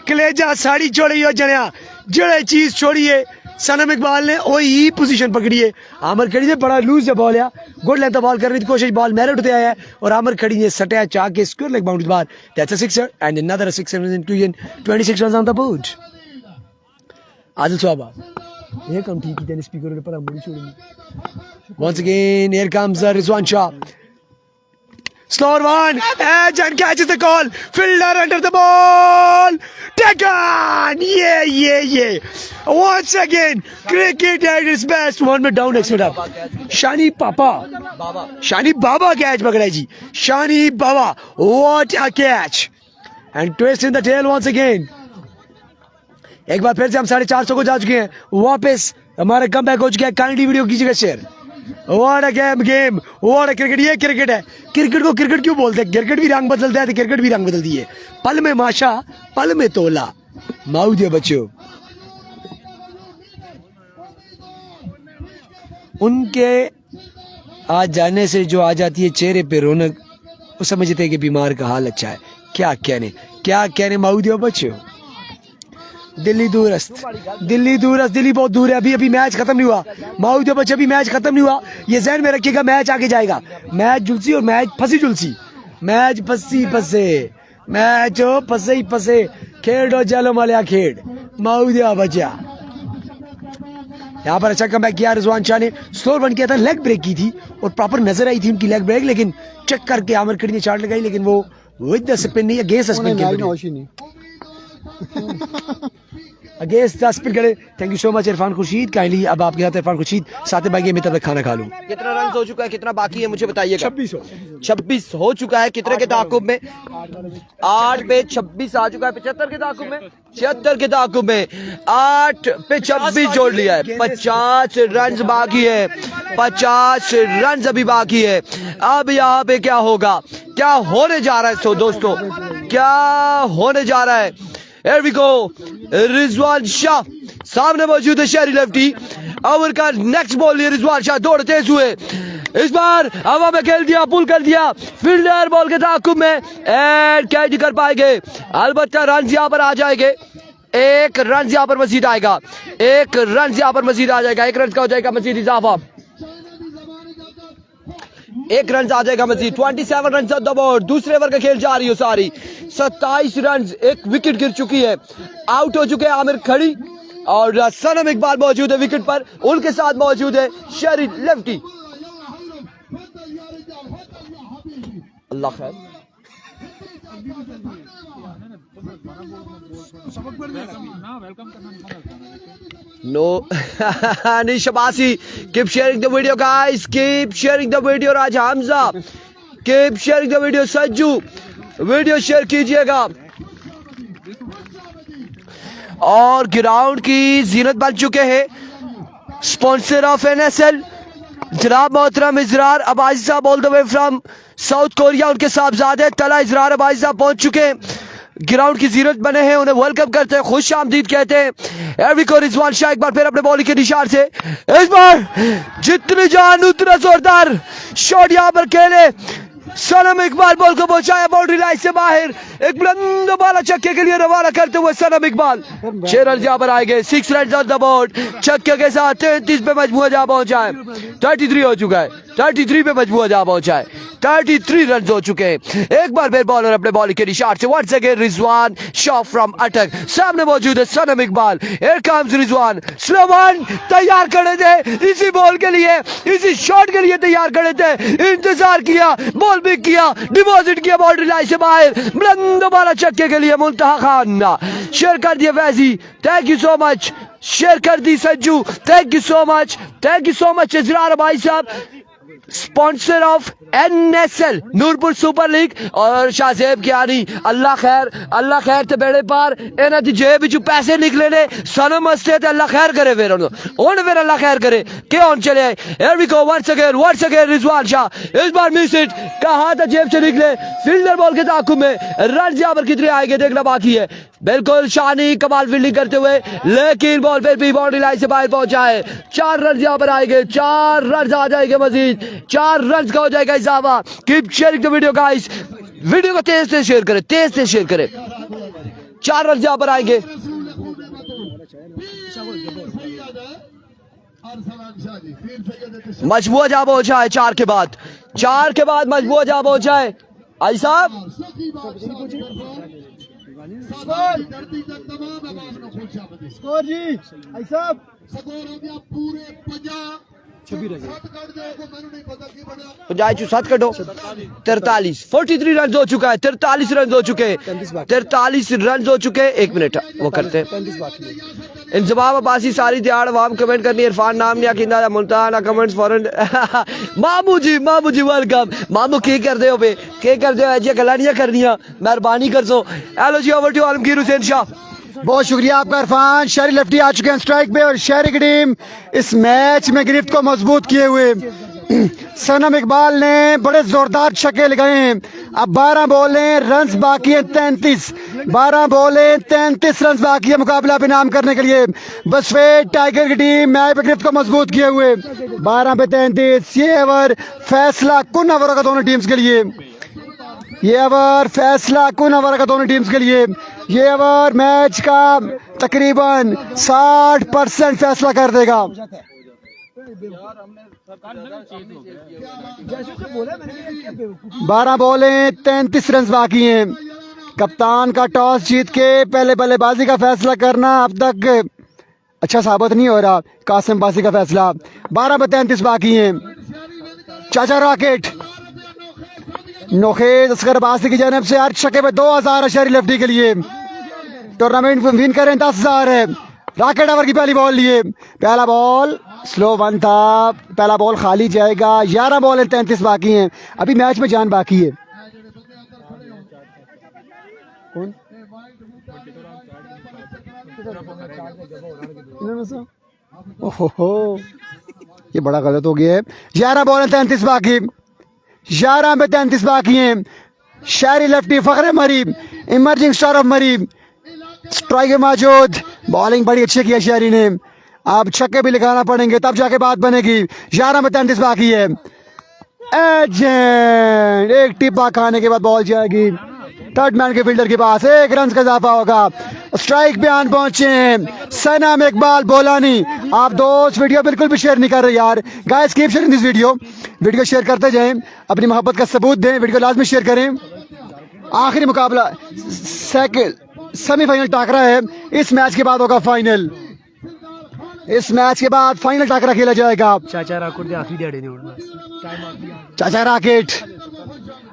कलेजा साड़ी छोड़ी हो जनिया जड़े चीज छोड़िए सनम इकबाल ने वही पोजीशन पकड़ी है आमर खड़ी ने बड़ा लूज बॉल या गुड लेंथ बॉल करने की कोशिश बॉल मेरिट उठते आया है और आमर खड़ी ने सटा चाह के स्क्वायर लेग बाउंड्री बार that's a sixer and another sixer in inclusion 26 runs on the board Adil Swaba ये कम ठीक है स्पीकर ने पर मुड़ी छोड़ी once again here comes Rizwan Shah slower one edge and catches the call fielder under the ball taken yeah once again cricket at its best 1 minute down next minute up Shani Baba catch पकड़ा जी Shani Baba what a catch and twist in the tail once again एक बार फिर से हम 450 को जा चुके हैं वापस हमारा कम बैक हो चुका है काइंडली वीडियो कीजिएगा share what a game what a cricket ये क्रिकेट है क्रिकेट को क्रिकेट क्यों बोलते हैं क्रिकेट भी रंग बदलता है तो क्रिकेट भी रंग बदल दिए पल में माशा पल में तोला माऊ दियो बच्चों उनके आ जाने से जो आ जाती है चेहरे पे रौनक वो समझते हैं कि बीमार का हाल अच्छा है क्या कहने माऊ दियो बच्चों दिल्ली बहुत दूर है अभी मैच खत्म नहीं हुआ माऊ जो बच्चे अभी मैच खत्म नहीं हुआ ये ज़हन में रखिएगा मैच आगे जाएगा मैच जुलसी और मैच फंसी जुलसी मैच फंसे खेड़ जलो मलिया खेड़ माऊ दिया बच्चा यहाँ पर अच्छा कम बैक किया रिजवान शाह ने स्लोर बन किया था लेग ब्रेक की थी और प्रॉपर नजर आई थी उनकी लेग ब्रेक लेकिन चेक करके आमिर खड़ी ने चार्ट लगाई लेकिन वो विद द स्पिन नहीं against spin against the spin करे। Thank you so much Irfan Khurshid. Kindly अब आपके साथ इरफान खुर्शीद साथ भाई मैं तब तक खाना खा लूँ। कितना रन हो चुका है, कितना बाकी है मुझे बताइएगा। 26 हो चुका है। कितने के ताकुब में? 8 पे 26 आ चुका है। 75 के ताकुब में, 76 के ताकुब में 8 पे 26 जोड़ लिया है। 50 रन बाकी है, 50 रन अभी बाकी है। अब यहाँ पे क्या होगा, क्या होने जा रहा है? सो दोस्तों क्या होने जा रहा है? Here we go. Rizwan Shah सामने मौजूद है, शहरी लेफ्टी। ओवर का नेक्स्ट बॉल है, रिजवान शाह दौड़ तेज हुए, इस बार हवा में खेल दिया, पुल कर दिया, फील्डर बॉल के ताकुब में एंड कैच कर पाएंगे। अलबत्ता रन यहाँ पर आ जाएंगे, एक रन यहाँ पर मजीद आएगा, एक रन यहाँ पर मजीद आ जाएगा, एक रन का हो जाएगा मजीद इजाफा, एक रन आ जाएगा मजीद। 27 रन द बोर्ड। दूसरे ओवर का खेल जारी हो सारी। 27 रन, एक विकेट गिर चुकी है, आउट हो चुके हैं आमिर खड़ी और सनम इकबाल मौजूद है विकेट पर, उनके साथ मौजूद है शहरी लेफ्टी। अल्लाह खैर। नो नहीं शबासी, keep sharing the video guys, keep sharing the video. Raj Hamza keep sharing the video. Sajju video share कीजिएगा। और ग्राउंड की जीनत बन चुके हैं स्पॉन्सर ऑफ NSL जनाब मोहतरम इजरार अब्बासी साहब all the way from South Korea. उनके साहबजादे तला इजरार अब्बासी साहब पहुंच चुके हैं, ग्राउंड की जीरत बने हैं, उन्हें वेलकम करते हैं, खुश आमदीद कहते हैं। एवरीको रिजवान शाह एक बार फिर अपने बॉलिंग के निशान से, इस बार जितनी जान उतना जोरदार शॉट यहां पर खेले। सनम इकबाल बॉल को पहुंचाया बाउंड्री लाइन से बाहर, एक बुलंद बाला छक्के के लिए रवाना करते हुए सनम इकबाल। 6 रन यहां पर आएंगे, 6 रन ऑन द बोर्ड। छक्के के साथ 33 पे मजमूआ जहां पहुंचा है, 33 हो चुका है, 33 पे मजमूआ जहां पहुंचा है, 33 रन हो चुके हैं। एक बार फिर बॉलर अपने बॉलिंग के निशान से once again Rizwan Shah from Attock. सामने मौजूद है Sanam Iqbal. Here comes Rizwan, slow one तैयार खड़े थे, इसी बॉल के लिए, इसी शॉट के लिए तैयार खड़े थे, इंतजार किया, बॉल भी किया, डिपॉजिट किया बाउंड्री लाइन से बाहर, बुलंद बाला छक्के के लिए मुंतहा खान। शेयर कर दिया Faizi, thank you so much, share कर दी Sajju, thank you so much, thank you so much Izrar भाई साहब, sponsor of NSL Noorpur super league और शाहजेब कियानी। अल्लाह खैर ते बेड़े पार, इन्हां दी जेब विचों पैसे निकले ने, सनम हस्ते ते अल्लाह खैर करे फिर उन्होंने फिर अल्लाह खैर करे के ऑन चले आए। Here we go once again Rizwan Shah, इस बार मिस इट, कहा था जेब से निकले, फील्डर बॉल के ताकुब में रन यहां पर कितने आएंगे देखना बाकी है। बिल्कुल शानी कमाल फील्डिंग करते हुए, लेकिन बॉल फिर भी बाउंड्री लाइन से बाहर पहुंचा है। 4 रन यहां पर आएंगे, 4 रन आ जाएंगे मजीद, 4 रन का हो जाएगा इजाफा। Keep sharing the video guys, video को तेज से शेयर करें, तेज से शेयर करें। 4 रन यहां पर आएंगे। मजबूआ जहां पहुंचा है 4 के बाद, 4 के बाद मजबूआ जहां पहुंचा है। आई साहब स्कोर जी, आई साहब सात कटो 43 43 रन हो चुका है, 43 रन हो चुके हैं, 43 रन हो चुके हैं। 1 मिनट वो करते हैं इंजमाम अब्बासी सारी दिहाड़ वाम कमेंट करनी, इरफान नाम नहीं आकिंदा मुल्तान ना कमेंट्स फॉरन। मामू जी वेलकम। मामू की कर दे हो बे, के कर दे हो, ऐसी गल्लां नहीं करनियां, मेहरबानी कर दो। हेलो जी, ओवर टू आलमगीर हुसैन शाह। बहुत शुक्रिया आपका इरफान। शहरी लेफ्टी आ चुके हैं स्ट्राइक पे और शहरी की टीम इस मैच में गिरफ्त को मजबूत किए हुए। सनम इकबाल ने बड़े जोरदार छक्के लगाए हैं। अब 12 बॉलें, रन्स बाकी हैं 33, 12 बॉलें 33 रन बाकी है मुकाबला पे नाम करने के लिए। बसफेट टाइगर की टीम मैच पे गिरफ्त को मजबूत किए हुए 12 पे 33। ये ओवर फैसला कुन ओवर का दोनों टीम्स के लिए, ये ओवर फैसला कुन ओवर का दोनों टीम्स के लिए। ये ओवर मैच का तकरीबन 60% फैसला कर देगा। 12 बॉलें 33 रन बाकी हैं। कप्तान का टॉस जीत के पहले बल्लेबाजी का फैसला करना अब तक अच्छा साबित नहीं हो रहा। कासिम बासी का फैसला 12 पे 33 बाकी हैं। चाचा रॉकेट नोखेज असगर अब्बासी की जानिब से हर छक्के पे 2000 है शहरी लेफ्टी के लिए। टूर्नामेंट विन करें 10,000 है। रॉकेट ओवर की पहली बॉल लिए, पहला बॉल स्लो वन था, पहला बॉल खाली जाएगा। 11 बॉल 33 बाकी हैं, अभी मैच में जान बाकी है। कौन ओहो, ये बड़ा गलत हो गया है। 11 बॉल 33 बाकी, 11 में 33 बाकी हैं। शायरी लेफ्टी फखरे मरीम, इमर्जिंग स्टार ऑफ मरीम, स्ट्राइक मौजूद, बॉलिंग बड़ी अच्छी की है शायरी ने। अब छक्के भी लगाना पड़ेंगे तब जाके बात बनेगी। 11 में 33 बाकी है। एजेंट एक टिप्पा खाने के बाद बॉल जाएगी थर्ड मैन के फील्डर के पास, 1 रन का इजाफा होगा। स्ट्राइक पे आन पहुंचे हैं सनम इकबाल बोलानी। आप दोस्त वीडियो बिल्कुल भी शेयर नहीं कर रहे यार, guys keep sharing this video share करते जाएं, अपनी मोहब्बत का सबूत दें, वीडियो लाजमी शेयर करें। आखिरी मुकाबला सेमीफाइनल टाकरा है, इस मैच के बाद होगा फाइनल। इस मैच के बाद फाइनल टाकरा खेला जाएगा। चाचा राकेट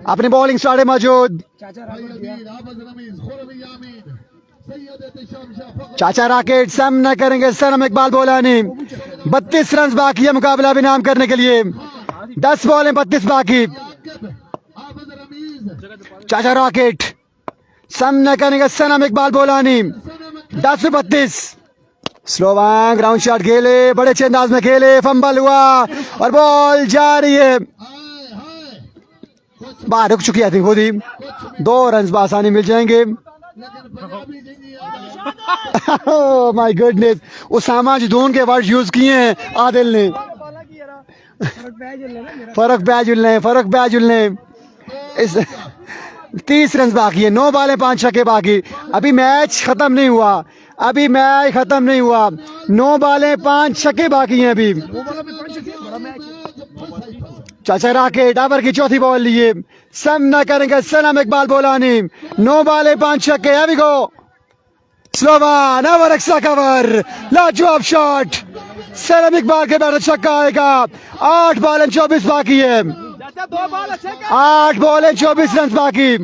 अपनी बॉलिंग स्टार्ट है मौजूद। चाचा राकेट सामना करेंगे सनम इकबाल बोलानी। 32 रन बाकी है मुकाबला भी नाम करने के लिए। 10 बॉल 32 बाकी। चाचा राकेट सामना करेंगे सनम इकबाल बोलानी। 10 पे 32। स्लो वन ग्राउंड शॉट खेले, बड़े अच्छे अंदाज में खेले, फंबल हुआ और बॉल जा रही है बाहर, रुक चुकी है थी खुद ही। 2 रन आसानी मिल जाएंगे। माय गुडनेस, उसामा जदून के वर्ड यूज किए हैं आदिल ने। फर्क बैजुल ने इस 30 रन बाकी है, 9 बॉलें 5 छक्के बाकी। अभी मैच खत्म नहीं हुआ, 9 बॉलें 5 छक्के बाकी हैं अभी। चाचा राकेट ओवर की चौथी बॉल लिए, सामना करेंगे सनम इकबाल बोलानी। 9 बॉलें 5 छक्के। Here we go, slow one over extra cover, लाजवाब शॉट, सनम इकबाल के बैटर छक्का आएगा। 8 बॉलें 24 बाकी है, 8 बॉलें 24 रन बाकी।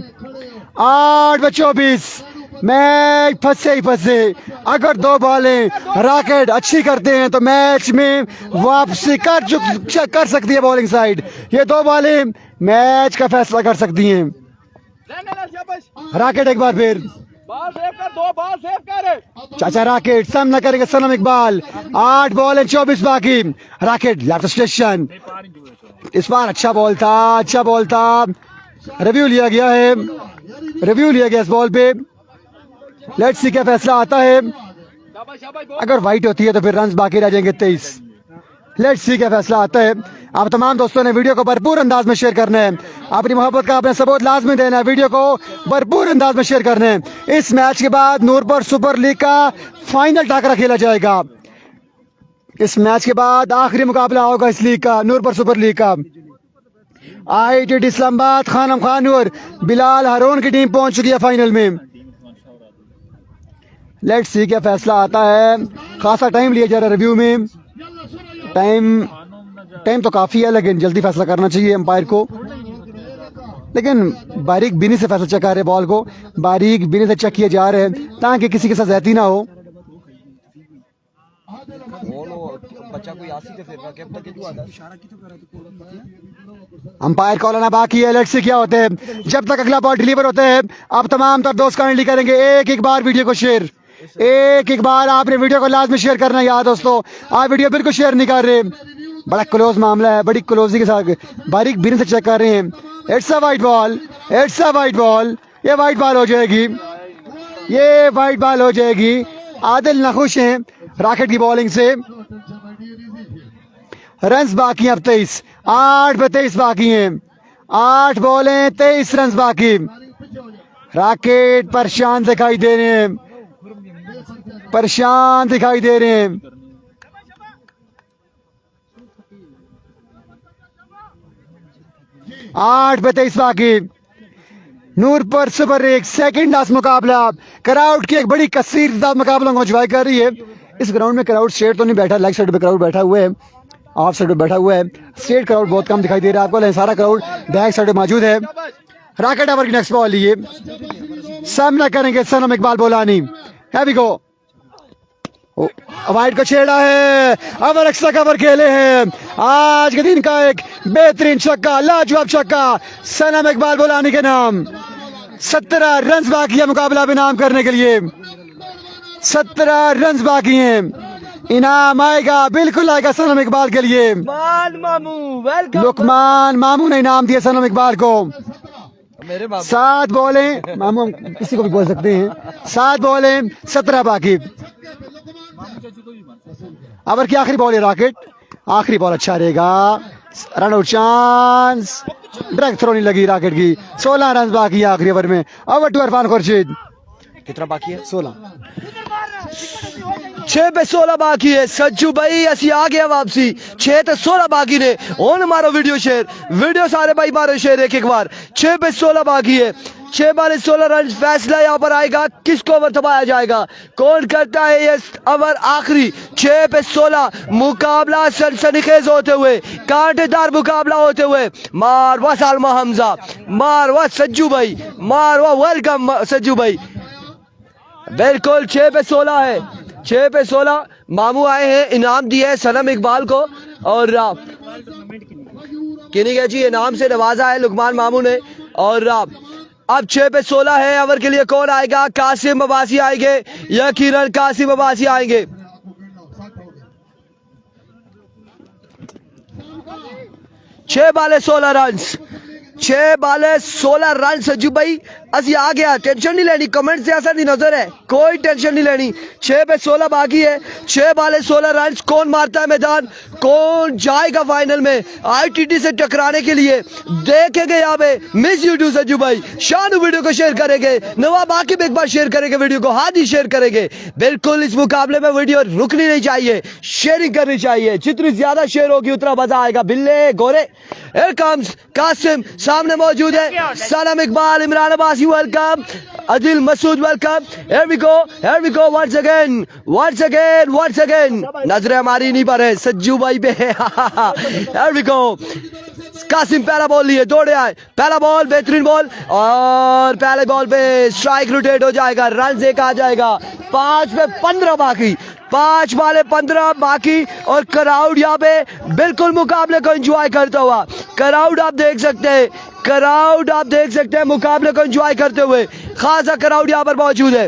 8 में 24, मैच फंसे ही फंसे। अगर 2 बॉलें रॉकेट अच्छी करते हैं तो मैच में वापसी कर सकती है बॉलिंग साइड। ये 2 बॉलें मैच का फैसला कर सकती हैं। रॉकेट एक बार फिर, चाचा राकेट सामना करेंगे सनम इकबाल। 8 बॉल 24 बाकी। रॉकेट लास्ट स्टेशन, इस बार अच्छा बॉल था। रिव्यू लिया गया इस बॉल पे। लेट्स सी क्या फैसला आता है। अगर वाइट होती है तो फिर रन बाकी रह जाएंगे 23। लेट्स सी क्या फैसला आता है। आप तमाम दोस्तों ने वीडियो को भरपूर अंदाज में शेयर करना है, अपनी मोहब्बत का अपने सबूत लाजमी देना है, वीडियो को भरपूर अंदाज में शेयर करना है। इस मैच के बाद नूरपुर सुपर लीग का फाइनल टाकरा खेला जाएगा। इस मैच के बाद आखिरी मुकाबला होगा इस लीग का, नूरपुर सुपर लीग का। IIT इस्लामाबाद खानम खान और बिलाल हारून की टीम पहुंच चुकी है फाइनल में। लेट्स सी क्या फैसला आता है। खासा टाइम लिया जा रहा है रिव्यू में, टाइम तो काफी है लेकिन जल्दी फैसला करना चाहिए अंपायर को। लेकिन बारीक बीनी से फैसला चेक कर रहे, बॉल को बारीक बीनी से चेक किए जा रहे हैं ताकि किसी के साथ ज्यादती ना हो। अंपायर कॉल आना बाकी है। लेट्स सी क्या होते हैं। जब तक अगला बॉल डिलीवर होते हैं आप तमाम तर दोस्त काइंडली करेंगे एक बार वीडियो को शेयर। एक बार आपने वीडियो को लाजमी शेयर करना है यार दोस्तों। आप वीडियो बिल्कुल शेयर नहीं कर रहे, बड़ा क्लोज मामला है, बड़ी क्लोजी के साथ बारीक बीन से चेक कर रहे हैं। इट्स अ वाइट बॉल, ये वाइट बॉल हो जाएगी। आदिल नाखुश हैं रॉकेट की बॉलिंग से। रन बाकी हैं अब 23, 8 पे 23 बाकी हैं। 8 बॉलें 23 रन बाकी। रॉकेट परेशान दिखाई दे रहे हैं, 8 पे 23 बाकी। Noorpur super league second last मुकाबला। क्राउड की एक बड़ी कसीर मुकाबला को एंजॉय कर रही है। इस ग्राउंड में क्राउड स्ट्रेट तो नहीं बैठा, लेग साइड पे क्राउड बैठा हुआ है, ऑफ साइड पे बैठा हुआ है। स्ट्रेट क्राउड बहुत कम दिखाई दे रहा है आपको, सारा क्राउड बैक साइड पे मौजूद है। रॉकेट ओवर की नेक्स्ट बॉल लिए, सामना करेंगे सनम इकबाल बोलानी। Here we go, वाइड को छेड़ा है, ओवर एक्स्ट्रा कवर खेले हैं। आज के दिन का एक बेहतरीन छक्का, लाजवाब छक्का सनम इकबाल बोलानी के नाम। 17 रन बाकी है मुकाबला इनाम करने के लिए, 17 रन बाकी हैं। इनाम आएगा, बिल्कुल आएगा सनम इकबाल के लिए। लुकमान मामू ने इनाम दिया सनम इकबाल को। 7 बॉलें, मामू हम किसी को भी बोल सकते हैं, 7 बॉलें 17 बाकी। ओवर की आखिरी बॉल है रॉकेट, आखिरी बॉल अच्छा रहेगा, run out chance, direct throw नहीं लगी रॉकेट की। 16 रन बाकी है आखिरी ओवर में। Over to Irfan Khurshid. कितना बाकी है? 16। 6 पे 16 बाकी है। सज्जू भाई असी आ गया वापसी। 6 ते 16 बाकी ने। ओन मारो वीडियो शेयर, वीडियो सारे भाई मारो शेयर एक बार। 6 पे 16 बाकी है। 6 बाले 16 रन। फैसला यहाँ पर आएगा, किसको ओवर थमाया जाएगा, कौन करता है ये ओवर आखिरी। 6 पे 16 मुकाबला सनसनीखेज होते हुए, कांटेदार मुकाबला होते हुए। मारवा सालमा हमजा, मारवा सज्जू भाई, मारवा वेलकम सज्जू भाई। बिल्कुल 6 पे 16 है। 6 पे 16 मामू आए हैं, इनाम दिया है सनम इकबाल को। और किन्हीं के जी इनाम से नवाजा है लुकमान मामू ने। और अब 6 पे 16 है। ओवर के लिए कौन आएगा? कासिम अब्बासी आएंगे, यकीनन कासिम अब्बासी आएंगे। 6 बाले 16 रन, 6 बाले 16 रन। सज्जू भाई असी आ गया, टेंशन नहीं लेनी, कमेंट से असर नहीं नजर है, कोई टेंशन नहीं लेनी। 6 पे 16 बाकी है। 6 बाले 16 रन। कौन मारता है मैदान, कौन जाएगा फाइनल में आईटीटी से टकराने के लिए, देखेंगे यहाँ पे। मिस यूट्यूब सज्जू भाई शानू वीडियो को शेयर करेंगे, नवाब आकिब एक बार शेयर करेंगे वीडियो को, हादी शेयर करेंगे। बिल्कुल इस मुकाबले में वीडियो रुकनी नहीं चाहिए, शेयरिंग करनी चाहिए, जितनी ज्यादा शेयर होगी उतना मजा आएगा। बिल्ले गोरे Here comes कासिम, सामने मौजूद है Sanam Iqbal, Imran Abbasi welcome, Adil Masood welcome. Here we go once again, once again। नजरें हमारी नहीं पर है सज्जू भाई पे। Here we go। कासिम पहला बॉल लिए, दौड़े आए, पहला बॉल बेहतरीन बॉल, और पहले बॉल पे स्ट्राइक रोटेट हो जाएगा, रन एक आ जाएगा। 5 पे 15 बाकी, 5 वाले 15 बाकी। और क्राउड यहाँ पे बिल्कुल मुकाबले को एंजॉय करता हुआ, क्राउड आप देख सकते हैं, क्राउड आप देख सकते हैं मुकाबले को एंजॉय करते हुए। खासा क्राउड यहाँ पर मौजूद है,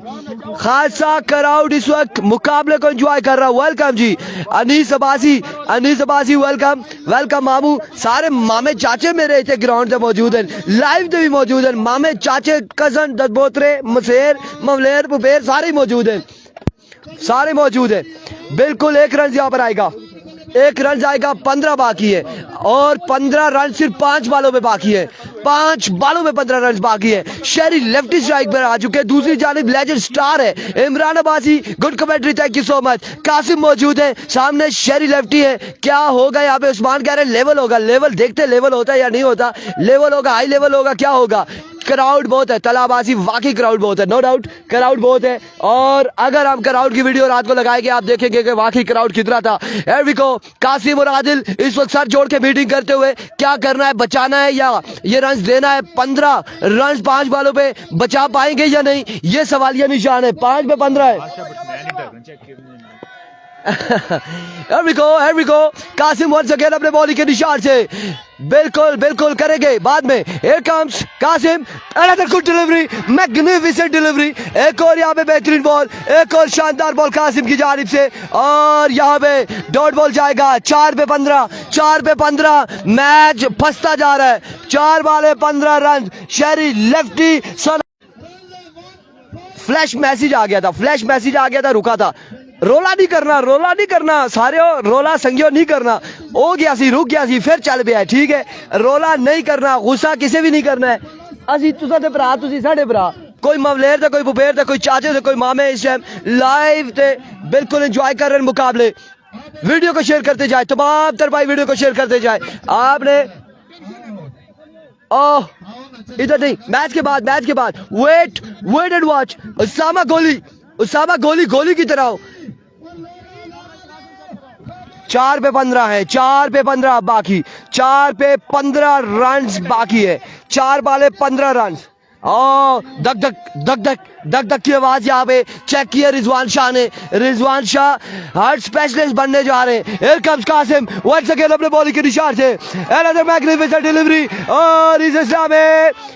खासा क्राउड इस वक्त मुकाबले को एंजॉय कर रहा है। वेलकम जी अनीस अब्बासी वेलकम, वेलकम मामू। सारे मामे चाचे मेरे इतने ग्राउंड से मौजूद हैं, लाइव से भी मौजूद हैं, मामे चाचे कजन दबोतरे मसेर मवलेर पुपेर सारे मौजूद हैं, सारे मौजूद है। बिल्कुल 1 रन यहाँ पर आएगा, 1 रन आएगा। 15 बाकी है, और 15 रन सिर्फ 5 बालों में बाकी है, 5 बालों में 15 रन बाकी है। शेरी लेफ्टी स्ट्राइक पर आ चुके हैं, दूसरी जानिब लेजेंड स्टार है Imran Abbasi. Good commentary, thank you so much. Qasim मौजूद है, सामने शेरी लेफ्टी है। क्या होगा यहाँ पे? उस्मान कह रहे हैं लेवल होगा, लेवल देखते लेवल होता है या नहीं होता, लेवल होगा, हाई लेवल होगा, क्या होगा। क्राउड बहुत है तलाबासी, वाकई क्राउड बहुत है, नो डाउट क्राउड बहुत है। और अगर हम क्राउड की वीडियो रात को लगाएंगे आप देखेंगे कि वाकई क्राउड कितना था। कासिम और आदिल इस वक्त सर जोड़ के मीटिंग करते हुए, क्या करना है, बचाना है या ये रन देना है। 15 रन 5 बालों पे बचा पाएंगे या नहीं, ये सवालिया निशान है। 5 पे 15 है। Here we go। Qasim once again अपने बॉलिंग के निशान से बिल्कुल करेंगे बाद में। Here comes Qasim, another good delivery, magnificent delivery। एक और यहाँ पे बेहतरीन बॉल, एक और शानदार बॉल कासिम की जानिब से, और यहाँ पे डॉट बॉल जाएगा। 4 पे 15 मैच फंसता जा रहा है। 4 बाले 15 रन। शेरी लेफ्टी फ्लैश मैसेज आ गया था, रुका था। रोला नहीं करना सारे रोला संगियो नहीं करना, हो गया सी, रुक गया सी, फिर चल पे है, ठीक है। रोला नहीं करना, गुस्सा किसी भी नहीं करना है। असी तुसा ते भरा, तुसी साडे भरा, कोई मवलेर थे, कोई बुबेर थे, कोई चाचे थे, कोई मामे। इस टाइम लाइव थे, बिल्कुल एंजॉय कर रहे हैं मुकाबले। वीडियो को शेयर करते जाए, तमाम तरफाई वीडियो को शेयर करते जाए। आपने इधर नहीं, मैच के बाद वेट एंड वॉच। उसामा गोली की तरह। 4 पे 15 है, 4 पे 15 बाकी, 4 पे 15 रन बाकी है। 4 बाले 15 रन, ओ धक धक धक धक धक धक की आवाज यहाँ पे चेक किया रिजवान शाह ने। रिजवान शाह हार्ट स्पेशलिस्ट बनने जा रहे हैं। Here comes Qasim once again अपने बॉलिंग के निशान से अनदर मैग्निफिसेंट डिलीवरी और इस इस्लाम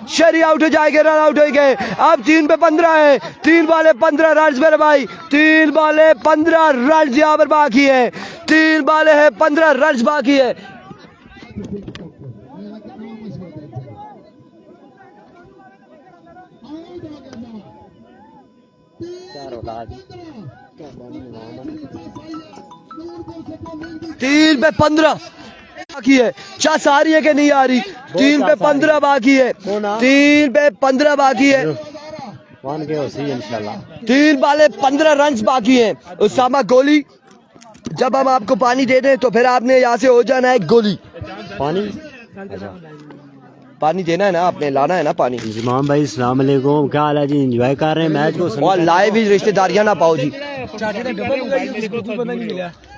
शरी आउट हो जाएंगे, रन आउट हो गए। अब 3 पे 15 है, 3 बॉले 15 रन मेरे भाई, 3 बॉले 15 रन यहाँ पर बाकी है, 3 बॉले है 15 रन बाकी है। तीन पे 15 बाकी है। चास आ रही है कि नहीं आ रही? 3 पे 15 बाकी है, 3 पे 15 बाकी है, 3 बाले 15 रन बाकी है। उसामा गोली, जब हम आपको पानी दे दें तो फिर आपने यहाँ से हो जाना है गोली। पानी देना है ना, आपने लाना है ना पानी। इमाम भाई अस्सलाम वालेकुम, क्या हाल है जी? एंजॉय कर रहे हैं मैच को? और लाइव भी रिश्तेदारियां ना पाओ जी।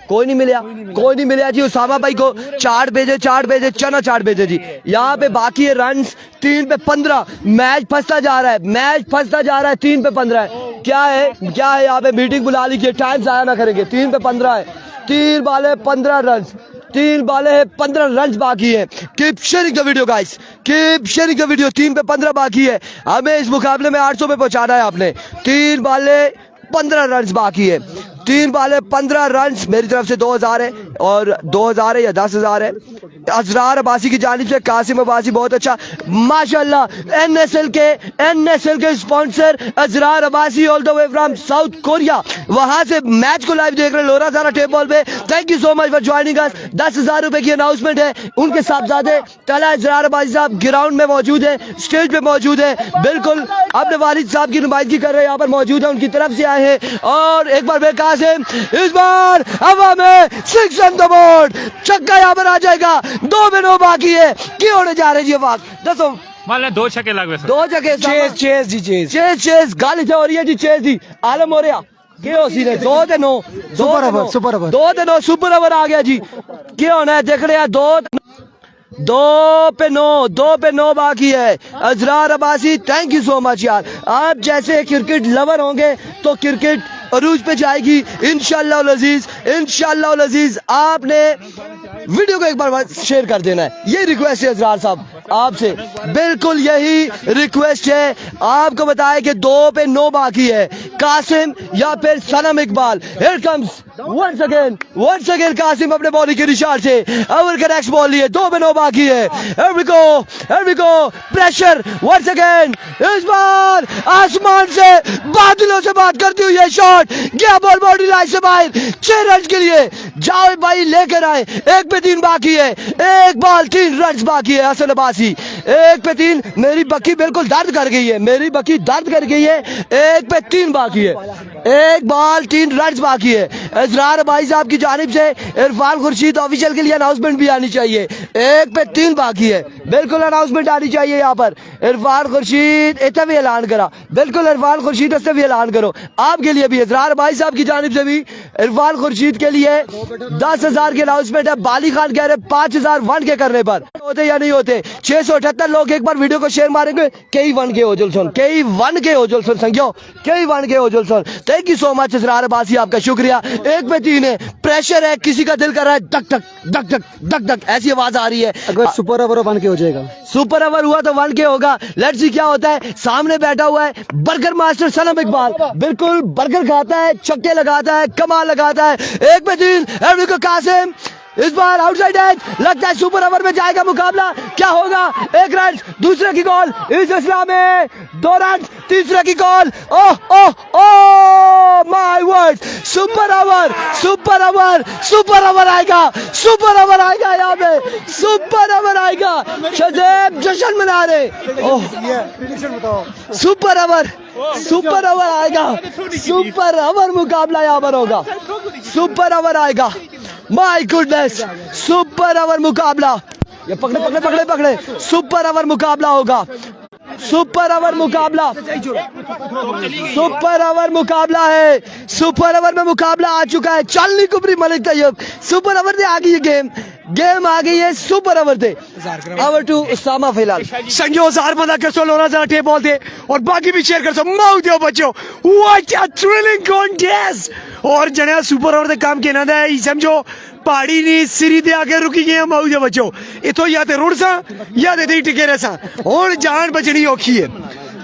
कोई नहीं मिला, कोई नहीं मिला जी। उसामा भाई को चाट भेजे, चना चाट भेजे जी। यहाँ पे बाकी है रन 3 पे 15। मैच फंसता जा रहा है, मैच फंसता जा रहा है। 3 पे 15 है। क्या है यहाँ पे मीटिंग बुला लीजिए, टाइम जाया ना करेंगे। 3 पे 15 है, 3 बाले 15 रन, 3 बाले है 15 रन बाकी है। Keep sharing the video guys, keep sharing the video. 3 पे 15 बाकी है, हमें इस मुकाबले में 800 पे पहुंचाना है आपने। 3 बाले 15 रन बाकी है, 3 बाले 15 रन। मेरी तरफ से 2000 है, और 2000 है या 10,000 है। अजरार अब्बासी की जानिब से कासिम अब्बासी बहुत अच्छा माशाल्लाह। एनएसएल के sponsor Ajrar Abbasi all the way from South Korea, वहां से मैच को लाइव देख रहे हैं लोरा सारा टेप बॉल पे। Thank you so much for joining us. 10,000 रुपए की अनाउंसमेंट है। उनके साहबजादे तला अजरार अब्बासी साहब ग्राउंड में मौजूद है, स्टेज पे मौजूद है, बिल्कुल अपने वालिद साहब की नुमाइंदगी कर रहे हैं, यहाँ पर मौजूद है, उनकी तरफ से आए हैं। और एक बार कासिम, इस बार हवा में 6 ऑन द बोर्ड, छक्का यहाँ पर आ जाएगा। 2 में 9 बाकी है। क्यों होने जा रहे जी वाक दसो माले 2 छक्के लग गए, 2 जगह चेस गाली से हो रही है जी। चेस जी आलम हो रहा क्या हो सी ने 2 ते 9 सुपर ओवर, सुपर ओवर, 2 ते 9 सुपर ओवर आ गया जी। क्या होना है देख रहे हैं। 2 पे 9 बाकी है। Ajrar Abbasi thank you so much यार। आप जैसे क्रिकेट लवर होंगे तो क्रिकेट अरूज पे जाएगी इंशाअल्लाह अजीज, इंशाअल्लाह अजीज। आपने वीडियो को एक बार शेयर कर देना है, ये रिक्वेस्ट है अजरार साहब आपसे, बिल्कुल यही रिक्वेस्ट है। आपको बताया कि 2 पे 9 बाकी है। कासिम या फिर Sanam Iqbal, here comes once again Qasim अपने बॉलिंग के निशान से ओवर का नेक्स्ट बॉल लिए। 2 पे 9 बाकी है। Here we go, pressure once again. इस बार आसमान से बादलों से बात करती हुई ये शॉट गया, बॉल बॉडी लाइन से बाहर। 6 रन के लिए जाओ भाई लेकर आए। 1 पे 3 बाकी है, 1 बॉल 3 रन बाकी है। हसन अब्बासी 1 पे 3। मेरी बक्की बिल्कुल दर्द कर गई है, मेरी बक्की दर्द कर गई है। 1 पे 3 बाकी है, 1 बॉल 3 रन बाकी है। अजरार भाई साहब की जानिब से इरफान खुर्शीद ऑफिशियल के लिए अनाउंसमेंट भी आनी चाहिए। 1 पे 3 बाकी है, बिल्कुल अनाउंसमेंट आनी चाहिए यहाँ पर। इरफान खुर्शीद इतना भी ऐलान करा, बिल्कुल इरफान खुर्शीद इससे भी ऐलान करो। आपके लिए भी अजरार भाई साहब की जानिब से भी इरफान खुर्शीद के लिए 10,000 की अनाउंसमेंट है। बाली खान कह रहे 5,000 1 के करने पर होते या नहीं होते। 678 लोग एक बार वीडियो को शेयर मारेंगे। कई 1 के हो जुलसन, कई 1 के हो जुलसन संख्यो, कई 1 के हो जुलसन। Thank you so much Ajrar Abbasi, आपका शुक्रिया। 1 पे 3 है, प्रेशर है, किसी का दिल कर रहा है धक धक धक धक धक धक, ऐसी आवाज आ रही है। अगर सुपर ओवर 1 के हो जाएगा, सुपर ओवर हुआ तो 1 के होगा। लेट्स सी क्या होता है। सामने बैठा हुआ है बर्गर मास्टर सनम इकबाल, बिल्कुल बर्गर खाता है, छक्के लगाता है, कमाल लगाता है। 1 पे 3 कासिम, इस बार आउटसाइड एज, लगता है सुपर ओवर में जाएगा मुकाबला। क्या होगा? 1 रन, दूसरे की कॉल इस इस्लाम में, 2 रन, तीसरे की call. Oh oh oh my word, super over, super over, super over आएगा, सुपर ओवर आएगा, यहाँ पे सुपर ओवर आएगा। शजेब जश्न मना रहे। ओह सुपर ओवर, सुपर ओवर आएगा, सुपर ओवर मुकाबला यहाँ पर होगा, सुपर ओवर आएगा। माय गुडनेस, सुपर ओवर मुकाबला। ये पकड़े पकड़े पकड़े पकड़े, सुपर ओवर मुकाबला होगा, सुपर ओवर मुकाबला, सुपर ओवर मुकाबला है। सुपर ओवर में मुकाबला आ चुका है। चालनी कुबरी मलिक तैयब सुपर ओवर में आ गई ये गेम। गेम आ गई है super over the over to Usama फिलहाल संजो 1000 बंदा कर सो लोरा जरा टेप बॉल थे और बाकी भी शेयर कर सो माउ दियो बच्चो व्हाट अ थ्रिलिंग कॉन्टेस्ट और जने सुपर ओवर दे काम के ना दा समझो पहाड़ी नी सिरी दे आगे रुकी गए माउ दियो बच्चो इथों या ते रुड़सा या ते टिके रहसा हुन जान बचनी औखी है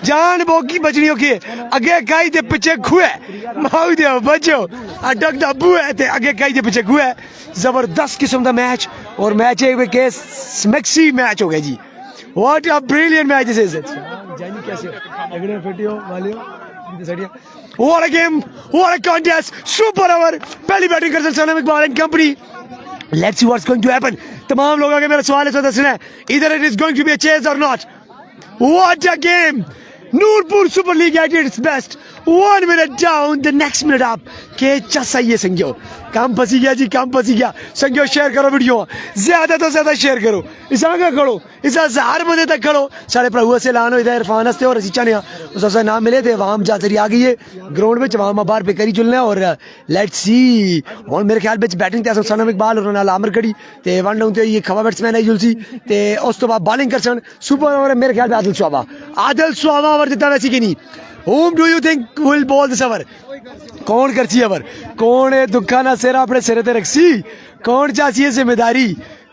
जान बोगी बचनी औखी है अगे काई दे पीछे खुए माउ दियो बच्चो अटक दा बुए ते अगे काई दे पीछे खुए जबरदस्त किस्म का मैच और मैच एक केस मैक्सी मैच हो गया जी what a brilliant match this is जानी कैसे अगले वीडियो वाले what a game what a contest super over पहली बैटिंग कर Sanam Iqbal and company let's see what's going to happen तमाम लोगों के मेरा सवाल है तो दसना है इधर it is going to be a chase और not what a game Noorpur super league at its best 1 minute down the next minute up के चसा ये संज्ञो काम फंसी गया जी काम फंसी गया संज्ञो शेयर करो वीडियो ज्यादा तो ज्यादा शेयर करो इस आगे खड़ो इस 1000 बंदे तक खड़ो सारे प्रभु से लानो इधर इरफान हस्ते और रसीचा ने उस नाम मिले थे वहां जातरी आ गई है ग्राउंड में वहां बाहर पे करी चुलने और लेट्स सी और मेरे ख्याल में बैटिंग ते सनम इकबाल और नाल आमिर खड़ी ते वन डाउन ते ये खवा बैट्समैन है जुलसी ते उस तो बाद बॉलिंग करसन सुपर ओवर मेरे ख्याल में आदिल स्वाबा ओवर देता वैसी कि नहीं Whom do you think will bowl this over? कौन करसी ओवर कौन है दुखा ना सेरा अपने सिरे ते रखसी कौन चासी है जिम्मेदारी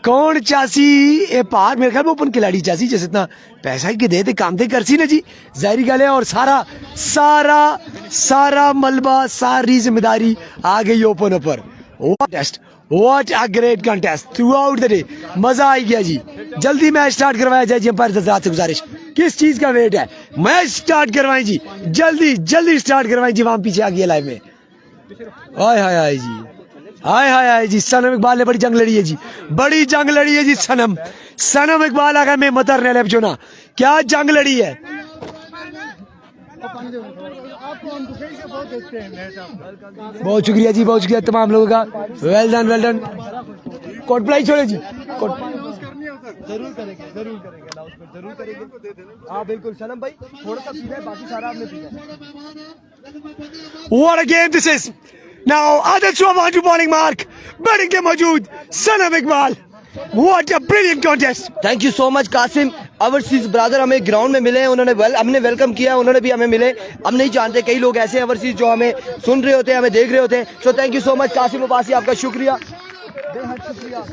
कौन चासी ए पार मेरे ख्याल में ओपन खिलाड़ी चासी जैसे इतना पैसा ही के दे काम दे करसी ना जी जाहिर गल है और सारा मलबा सारी जिम्मेदारी आ गई ओपन ऊपर What a great contest throughout the day मजा आ गया जी जल्दी मैच स्टार्ट करवाया जाए जी अंपायर हजरात से गुजारिश किस चीज का वेट है मैच स्टार्ट करवाएं जी जल्दी स्टार्ट करवाएं जी वहां पीछे आ गया लाइव में हाय जी सनम इकबाल ने बड़ी जंग लड़ी है जी बड़ी जंग लड़ी है जी सनम इकबाल आगे मैं मतर ने जो ना क्या जंग लड़ी है बहुत शुक्रिया तमाम लोगों का वेल डन कोट प्लाई छोड़े जी जरूर करेंगे हाँ बिल्कुल सनम भाई थोड़ा सा पीना है बाकी सारा आपने पीना What a game this is now Adil Swaban to bowling mark batting के मौजूद Sanam Iqbal What a brilliant contest thank you so much Qasim overseas brother हमें ग्राउंड में मिले हैं उन्होंने हमने वेलकम किया उन्होंने भी हमें मिले हम नहीं जानते कई लोग ऐसे ओवरसीज जो हमें सुन रहे होते हैं हमें देख रहे होते हैं so thank you so much Qasim Abbasi आपका शुक्रिया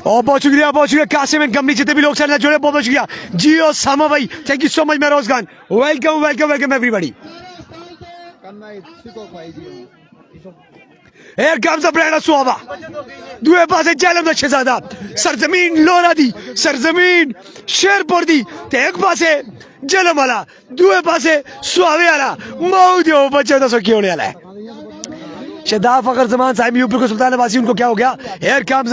और बहुत शुक्रिया कासिम एंड कंपनी जितने भी लोग साथ जुड़े बहुत शुक्रिया जियो सामा भाई thank you so much Meroz Khan welcome everybody Here comes the brand of Suava. दूए पासे जलम दा शहजादा सरजमीन लोरा दी सरजमीन शेरपुर दी ते एक पासे जलम वाला दूए पासे सुआवे वाला मऊ दियो बच्चे दा सो होने वाला है शहदाब फखर जमान साहिब यूपी को सुल्तान वासी उनको क्या हो गया Here comes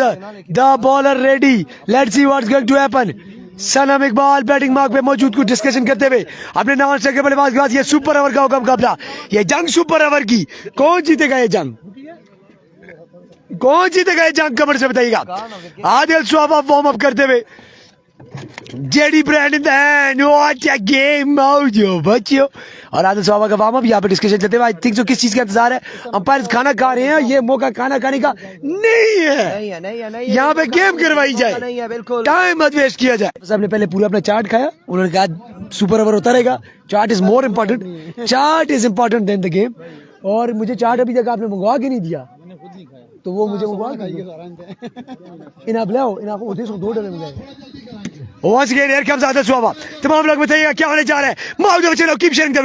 the bowler ready let's see what's going to happen Sanam Iqbal batting mark पे मौजूद कुछ डिस्कशन करते हुए अपने नॉन स्ट्राइकर बल्लेबाज के पास ये सुपर ओवर का मुकाबला ये जंग सुपर ओवर की कौन जीतेगा ये जंग कमर से बताइएगा आदिल स्वाबा वार्म अप करते हुए JD brand in the hand what a game मौजो बच्चों और आदिल स्वाबा का वार्म अप यहाँ पे डिस्कशन चलते हुए आई थिंक जो किस चीज का इंतजार है अंपायर खाना खा रहे हैं ये मौका खाना खाने का नहीं है यहाँ पे गेम करवाई जाए टाइम मत वेस्ट किया जाए सबने पहले पूरा अपना चार्ट खाया उन्होंने कहा सुपर ओवर होता रहेगा chart is more important then the game और मुझे चार्ट अभी तक आपने मंगवा के नहीं दिया तो वो मुझे इन आप ले इन आपको 2 डले मिले Once again here comes Adil Swaba तमाम लोग बताइएगा क्या होने जा रहा है माओ चलो keep sharing the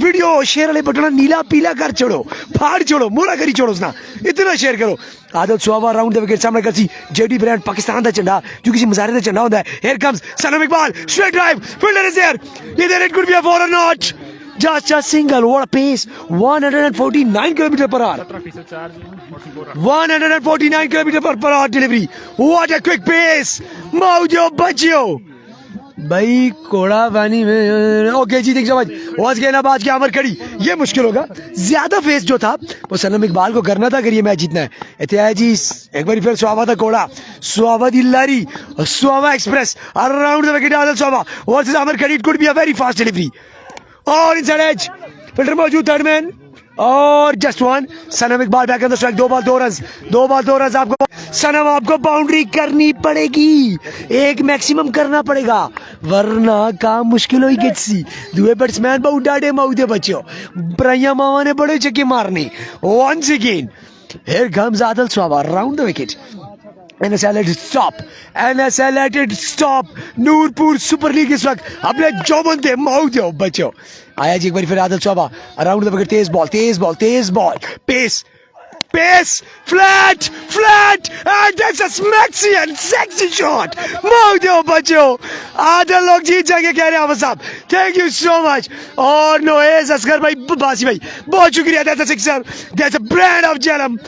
video share वाले बटन नीला पीला कर छोड़ो फाड़ छोड़ो मोड़ा करी छोड़ो ना इतना शेयर करो Adil Swaba round the wicket सामने करसी जेडी ब्रांड पाकिस्तान दा झंडा जो किसी मजारे दा झंडा होता है Here comes Sanam Iqbal straight drive fielder is there either it could be a 4 or not just a single what a pace 149 km per hour 149 km per hour delivery what a quick pace मौजो बच्चों भाई कोड़ा पानी में okay जी देख समझ was गए ना बाज के अमर खड़ी ये मुश्किल होगा ज्यादा फेस जो था वो सनम इकबाल को करना था अगर ये मैच जीतना है इत्यादि जी एक बार फिर स्वाबा था कोड़ा स्वाबा दिल्लारी Swaba express around the wicket Adil Swaba versus Amar Khadi it could be a very fast delivery और इनसाइड एज फिल्टर मौजूद थर्ड मैन और just one Sanam Iqbal back on the strike 2 ball 2 run आपको सनम आपको बाउंड्री करनी पड़ेगी एक मैक्सिमम करना पड़ेगा वरना काम मुश्किल होई गेसी दुए बैट्समैन बहुत डाडे माउदे बच्चो ब्राया मामा ने बड़े छक्के मारने once again here comes Adil Swaba round the wicket NSL let it stop. NSL let it stop. Noorpur super league इस वक्त अपने जोबन थे माउदे बच्चों आया जी एक बार फिर Adil Swaba around the wicket तेज ball pace flat and that's a sexy and sexy shot माउदे बच्चों आदिल लोग जीत जाएंगे कह रहे हैं साहब थैंक यू सो मच और नोएज असगर भाई बासी भाई बहुत शुक्रिया that's a sixer that's a brand of Jhelum